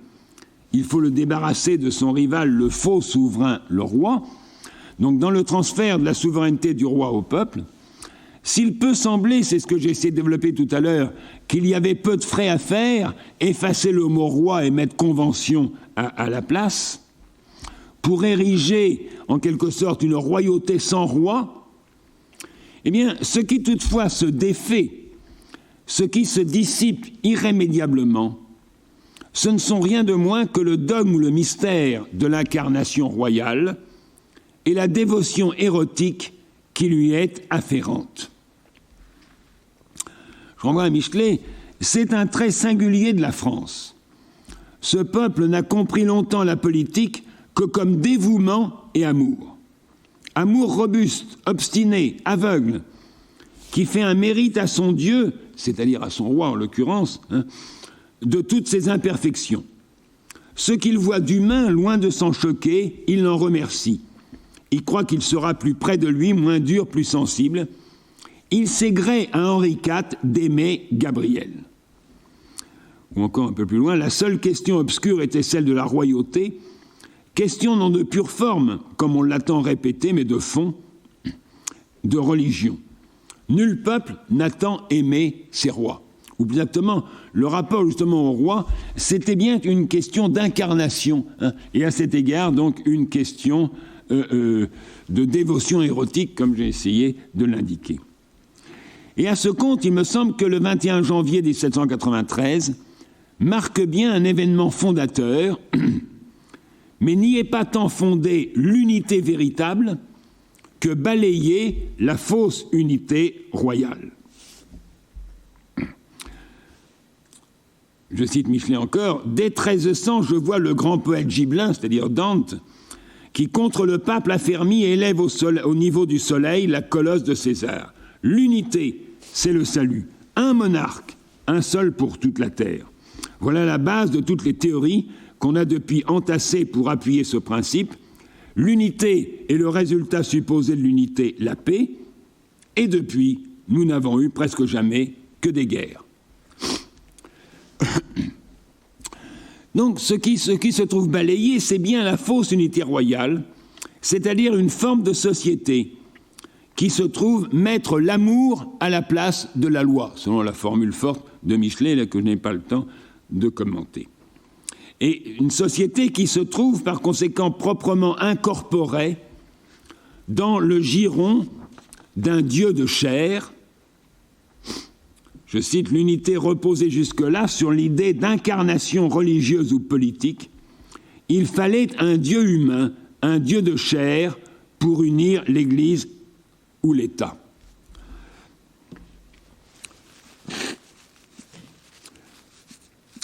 Il faut le débarrasser de son rival, le faux souverain, le roi. Donc, dans le transfert de la souveraineté du roi au peuple, s'il peut sembler, c'est ce que j'ai essayé de développer tout à l'heure, qu'il y avait peu de frais à faire, effacer le mot roi et mettre convention à la place, pour ériger en quelque sorte une royauté sans roi, eh bien, ce qui toutefois se défait, ce qui se dissipe irrémédiablement, ce ne sont rien de moins que le dogme ou le mystère de l'incarnation royale et la dévotion érotique qui lui est afférente. Je renvoie à Michelet, c'est un trait singulier de la France. Ce peuple n'a compris longtemps la politique que comme dévouement et amour. Amour robuste, obstiné, aveugle, qui fait un mérite à son Dieu, c'est-à-dire à son roi en l'occurrence, de toutes ses imperfections. Ce qu'il voit d'humain, loin de s'en choquer, il l'en remercie. Il croit qu'il sera plus près de lui, moins dur, plus sensible. Il sait gré à Henri IV d'aimer Gabriel. Ou encore un peu plus loin, la seule question obscure était celle de la royauté, question non de pure forme, comme on l'a tant répété, mais de fond, de religion. Nul peuple n'a tant aimé ses rois. Ou plus exactement, le rapport justement au roi, c'était bien une question d'incarnation, et à cet égard, donc, une question de dévotion érotique, comme j'ai essayé de l'indiquer. Et à ce compte, il me semble que le 21 janvier 1793 marque bien un événement fondateur, mais n'y est pas tant fondée l'unité véritable que balayée la fausse unité royale. je cite Michelet encore, « Dès 1300, je vois le grand poète Gibelin, c'est-à-dire Dante, qui contre le pape affermit et élève au niveau du soleil la colosse de César. L'unité, c'est le salut. Un monarque, un seul pour toute la terre. Voilà la base de toutes les théories qu'on a depuis entassées pour appuyer ce principe. L'unité est le résultat supposé de l'unité, la paix, et depuis, nous n'avons eu presque jamais que des guerres. » Donc ce qui se trouve balayé, c'est bien la fausse unité royale, c'est-à-dire une forme de société qui se trouve mettre l'amour à la place de la loi, selon la formule forte de Michelet, là, que je n'ai pas le temps de commenter. Et une société qui se trouve par conséquent proprement incorporée dans le giron d'un Dieu de chair. Je cite, « L'unité reposait jusque-là sur l'idée d'incarnation religieuse ou politique. Il fallait un Dieu humain, un Dieu de chair, pour unir l'Église ou l'État. »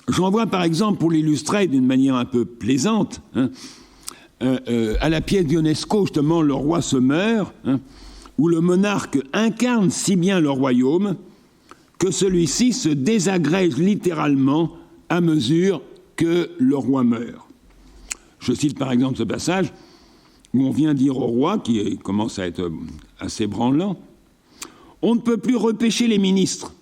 J'en vois par exemple, pour l'illustrer d'une manière un peu plaisante, à la pièce d'Ionesco, justement, Le roi se meurt, où le monarque incarne si bien le royaume que celui-ci se désagrège littéralement à mesure que le roi meurt. Je cite par exemple ce passage où on vient dire au roi, qui commence à être assez branlant, « On ne peut plus repêcher les ministres.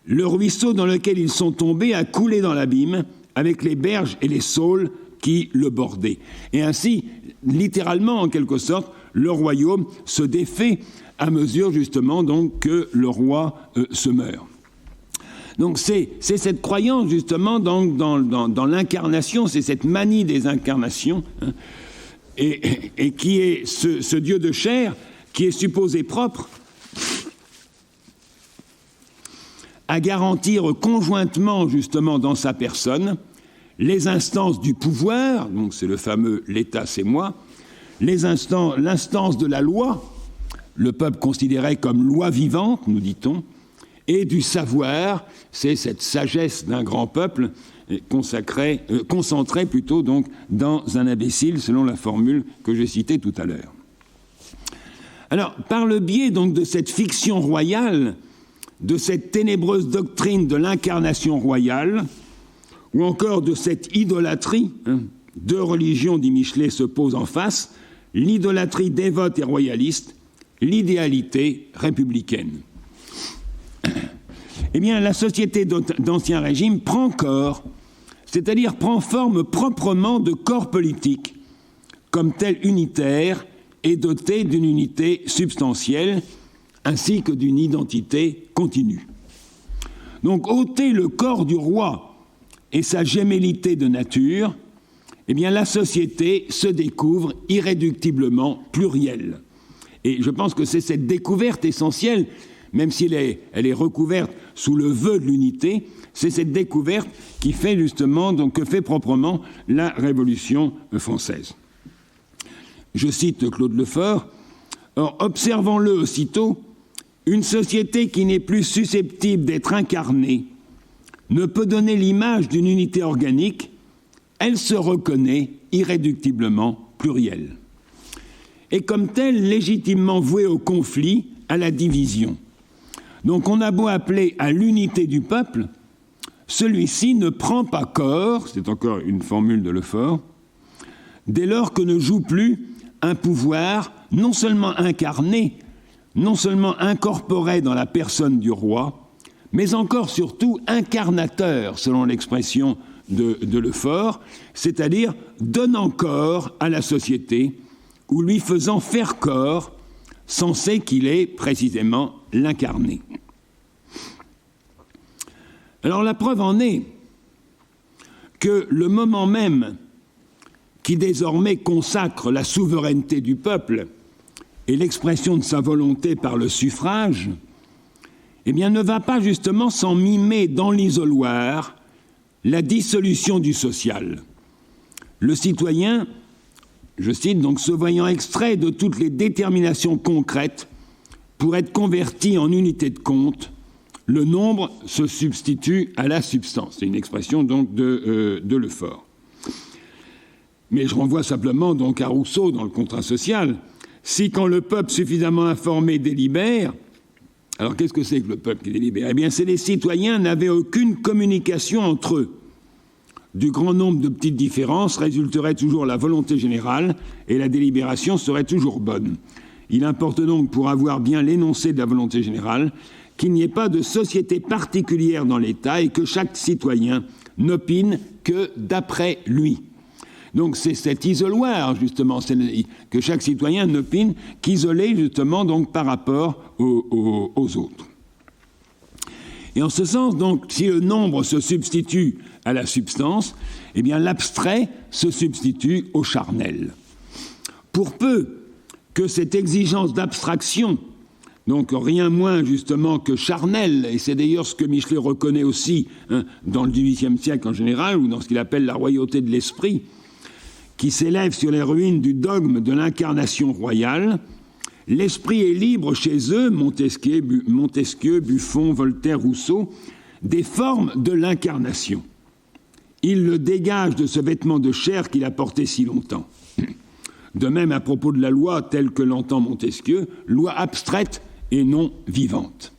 Le ruisseau dans lequel ils sont tombés a coulé dans l'abîme avec les berges et les saules qui le bordaient. » Et ainsi, littéralement, en quelque sorte, le royaume se défait à mesure, justement, donc, que le roi se meurt. Donc, c'est cette croyance, justement, dans l'incarnation, c'est cette manie des incarnations, et qui est ce Dieu de chair, qui est supposé propre à garantir conjointement, justement, dans sa personne, les instances du pouvoir, donc c'est le fameux « l'État, c'est moi », l'instance de la loi, le peuple considéré comme loi vivante, nous dit-on, et du savoir, c'est cette sagesse d'un grand peuple concentrée plutôt donc dans un imbécile, selon la formule que j'ai citée tout à l'heure. Alors, par le biais donc de cette fiction royale, de cette ténébreuse doctrine de l'incarnation royale, ou encore de cette idolâtrie, deux religions, dit Michelet, se posent en face, l'idolâtrie dévote et royaliste, l'idéalité républicaine. Eh bien, la société d'Ancien Régime prend corps, c'est-à-dire prend forme proprement de corps politique, comme tel unitaire et doté d'une unité substantielle, ainsi que d'une identité continue. Donc, ôter le corps du roi et sa gémellité de nature, eh bien, la société se découvre irréductiblement plurielle. Et je pense que c'est cette découverte essentielle, même si elle est recouverte sous le vœu de l'unité, c'est cette découverte qui fait justement, donc que fait proprement la Révolution française. Je cite Claude Lefort, « Or, observons-le aussitôt, une société qui n'est plus susceptible d'être incarnée ne peut donner l'image d'une unité organique, elle se reconnaît irréductiblement plurielle. Et comme telle, légitimement vouée au conflit, à la division. Donc on a beau appeler à l'unité du peuple, celui-ci ne prend pas corps, c'est encore une formule de Lefort, dès lors que ne joue plus un pouvoir non seulement incarné, non seulement incorporé dans la personne du roi, mais encore surtout incarnateur, selon l'expression de Lefort, c'est-à-dire donnant corps à la société ou lui faisant faire corps, censé qu'il est précisément l'incarné. Alors la preuve en est que le moment même qui désormais consacre la souveraineté du peuple et l'expression de sa volonté par le suffrage, eh bien, ne va pas justement s'en mimer dans l'isoloir la dissolution du social. Le citoyen, je cite, donc, se voyant extrait de toutes les déterminations concrètes pour être converti en unité de compte, le nombre se substitue à la substance. C'est une expression donc de Lefort. Mais je renvoie simplement donc à Rousseau dans le contrat social. Si quand le peuple suffisamment informé délibère, alors qu'est-ce que c'est que le peuple qui délibère? Eh bien, c'est les citoyens n'avaient aucune communication entre eux. Du grand nombre de petites différences résulterait toujours la volonté générale et la délibération serait toujours bonne. Il importe donc, pour avoir bien l'énoncé de la volonté générale, qu'il n'y ait pas de société particulière dans l'État et que chaque citoyen n'opine que d'après lui. Donc c'est cet isoloir, justement, que chaque citoyen n'opine qu'isolé, justement, donc, par rapport aux autres. Et en ce sens, donc, si le nombre se substitue à la substance, eh bien l'abstrait se substitue au charnel. Pour peu que cette exigence d'abstraction, donc rien moins justement que charnel, et c'est d'ailleurs ce que Michelet reconnaît aussi dans le XVIIIe siècle en général, ou dans ce qu'il appelle la royauté de l'esprit, qui s'élève sur les ruines du dogme de l'incarnation royale, l'esprit est libre chez eux, Montesquieu, Buffon, Voltaire, Rousseau, des formes de l'incarnation. Il le dégage de ce vêtement de chair qu'il a porté si longtemps. De même à propos de la loi telle que l'entend Montesquieu, loi abstraite et non vivante.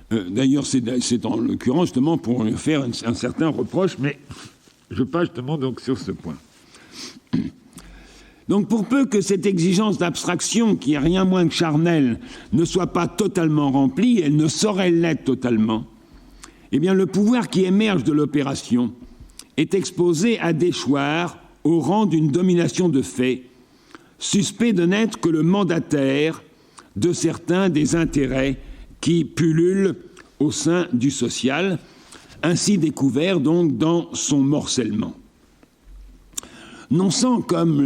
D'ailleurs, c'est en l'occurrence justement pour lui faire un certain reproche, mais je passe justement donc sur ce point. Donc pour peu que cette exigence d'abstraction, qui est rien moins que charnelle, ne soit pas totalement remplie, elle ne saurait l'être totalement, eh bien le pouvoir qui émerge de l'opération est exposé à déchoir au rang d'une domination de fait, suspect de n'être que le mandataire de certains des intérêts qui pullulent au sein du social, ainsi découvert donc dans son morcellement. Non sans, comme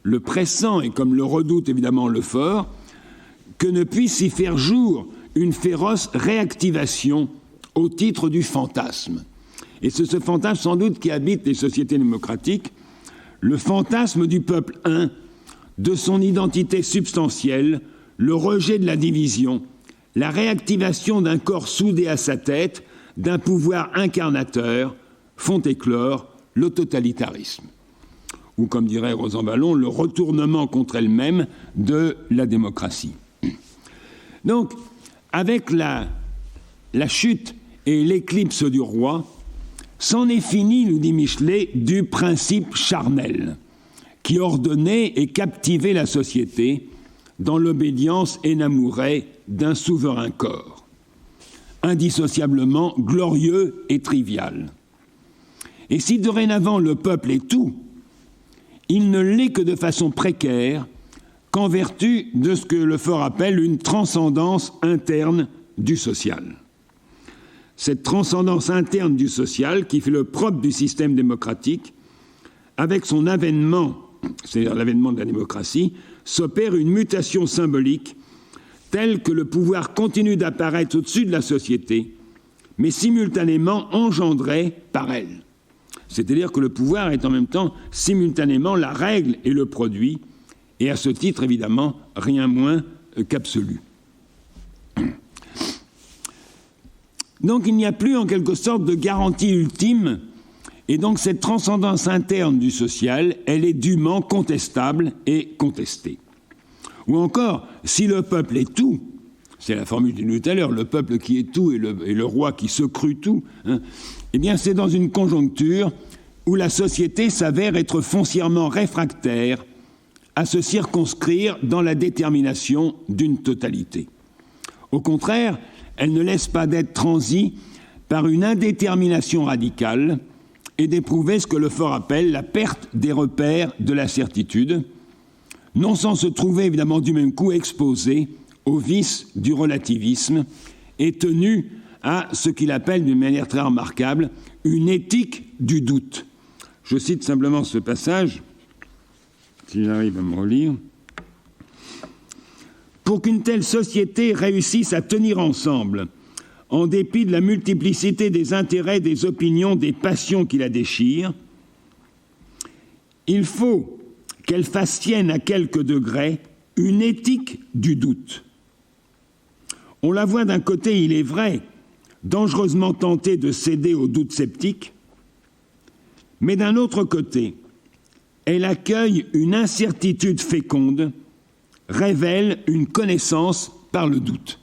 le pressent et comme le redoute évidemment Lefort, que ne puisse y faire jour une féroce réactivation au titre du fantasme. Et c'est ce fantasme sans doute qui habite les sociétés démocratiques, le fantasme du peuple un, de son identité substantielle, le rejet de la division, la réactivation d'un corps soudé à sa tête, d'un pouvoir incarnateur, font éclore le totalitarisme. Ou comme dirait Rosanvallon, le retournement contre elle-même de la démocratie. Donc, avec la chute et l'éclipse du roi, c'en est fini, nous dit Michelet, du principe charnel, qui ordonnait et captivait la société dans l'obédience énamourée d'un souverain corps, indissociablement glorieux et trivial. Et si dorénavant le peuple est tout, il ne l'est que de façon précaire, qu'en vertu de ce que Lefort appelle une transcendance interne du social. Cette transcendance interne du social, qui fait le propre du système démocratique, avec son avènement, c'est-à-dire l'avènement de la démocratie, s'opère une mutation symbolique telle que le pouvoir continue d'apparaître au-dessus de la société, mais simultanément engendré par elle. C'est-à-dire que le pouvoir est en même temps simultanément la règle et le produit, et à ce titre, évidemment, rien moins qu'absolu. Donc il n'y a plus en quelque sorte de garantie ultime, et donc cette transcendance interne du social, elle est dûment contestable et contestée. Ou encore, si le peuple est tout, c'est la formule du tout à l'heure, le peuple qui est tout et le roi qui se crut tout, eh bien c'est dans une conjoncture où la société s'avère être foncièrement réfractaire à se circonscrire dans la détermination d'une totalité. Au contraire, elle ne laisse pas d'être transie par une indétermination radicale et d'éprouver ce que Lefort appelle la perte des repères de la certitude, non sans se trouver évidemment du même coup exposé au vice du relativisme et tenu à ce qu'il appelle d'une manière très remarquable une éthique du doute. Je cite simplement ce passage, si j'arrive à me relire. Pour qu'une telle société réussisse à tenir ensemble, en dépit de la multiplicité des intérêts, des opinions, des passions qui la déchirent, il faut qu'elle fasse sienne à quelque degré une éthique du doute. On la voit d'un côté, il est vrai, dangereusement tentée de céder aux doutes sceptiques, mais d'un autre côté, elle accueille une incertitude féconde, révèle une connaissance par le doute.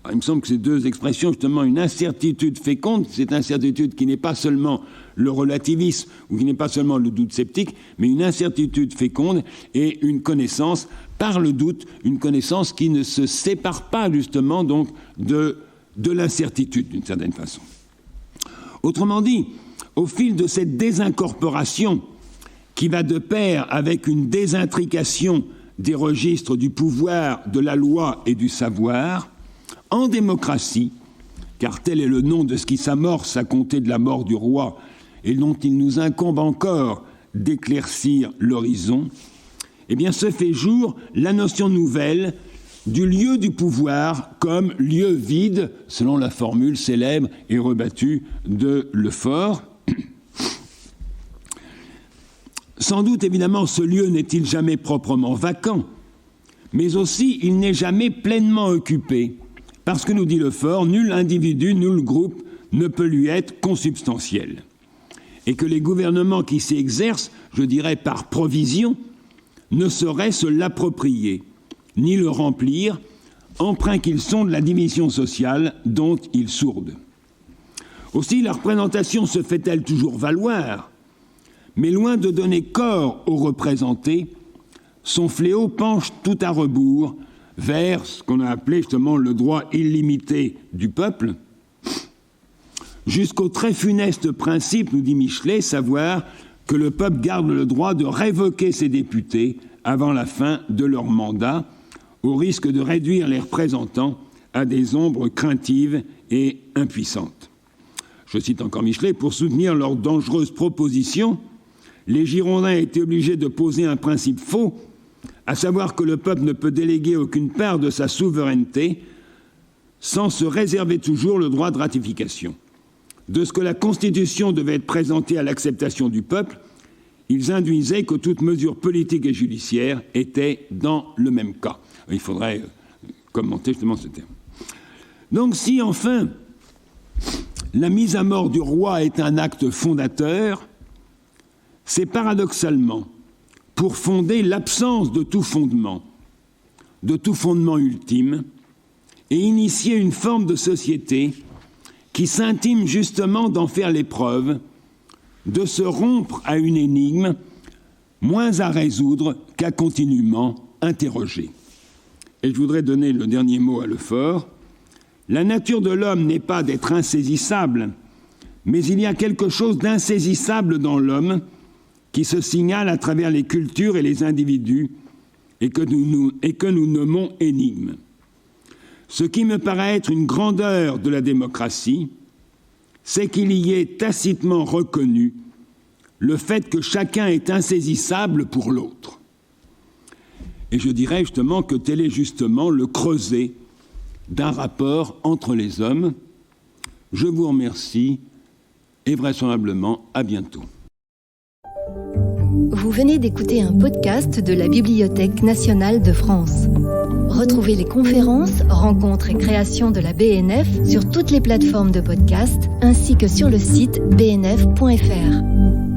Alors, il me semble que ces deux expressions, justement, une incertitude féconde, cette incertitude qui n'est pas seulement le relativisme ou qui n'est pas seulement le doute sceptique, mais une incertitude féconde et une connaissance par le doute, une connaissance qui ne se sépare pas justement donc de l'incertitude d'une certaine façon. Autrement dit, au fil de cette désincorporation qui va de pair avec une désintrication des registres du pouvoir, de la loi et du savoir, en démocratie, car tel est le nom de ce qui s'amorce à compter de la mort du roi et dont il nous incombe encore d'éclaircir l'horizon, eh bien se fait jour la notion nouvelle du lieu du pouvoir comme lieu vide, selon la formule célèbre et rebattue de Lefort. Sans doute, évidemment, ce lieu n'est-il jamais proprement vacant, mais aussi il n'est jamais pleinement occupé, parce que, nous dit Lefort, nul individu, nul groupe ne peut lui être consubstantiel. Et que les gouvernements qui s'y exercent, je dirais par provision, ne sauraient se l'approprier, ni le remplir, emprunts qu'ils sont de la division sociale dont ils sourdent. Aussi, la représentation se fait-elle toujours valoir, mais loin de donner corps aux représentés, son fléau penche tout à rebours vers ce qu'on a appelé justement le droit illimité du peuple, jusqu'au très funeste principe, nous dit Michelet, savoir que le peuple garde le droit de révoquer ses députés avant la fin de leur mandat, au risque de réduire les représentants à des ombres craintives et impuissantes. Je cite encore Michelet, pour soutenir leurs dangereuses propositions, les Girondins étaient obligés de poser un principe faux, à savoir que le peuple ne peut déléguer aucune part de sa souveraineté sans se réserver toujours le droit de ratification. De ce que la Constitution devait être présentée à l'acceptation du peuple, ils induisaient que toute mesure politique et judiciaire était dans le même cas. Il faudrait commenter justement ce terme. Donc si enfin la mise à mort du roi est un acte fondateur, c'est paradoxalement pour fonder l'absence de tout fondement ultime, et initier une forme de société qui s'intime justement d'en faire l'épreuve, de se rompre à une énigme moins à résoudre qu'à continuellement interroger. Et je voudrais donner le dernier mot à Lefort. La nature de l'homme n'est pas d'être insaisissable, mais il y a quelque chose d'insaisissable dans l'homme qui se signale à travers les cultures et les individus et que nous nommons énigmes. Ce qui me paraît être une grandeur de la démocratie, c'est qu'il y ait tacitement reconnu le fait que chacun est insaisissable pour l'autre. Et je dirais justement que tel est justement le creuset d'un rapport entre les hommes. Je vous remercie et vraisemblablement à bientôt. Vous venez d'écouter un podcast de la Bibliothèque nationale de France. Retrouvez les conférences, rencontres et créations de la BNF sur toutes les plateformes de podcast ainsi que sur le site bnf.fr.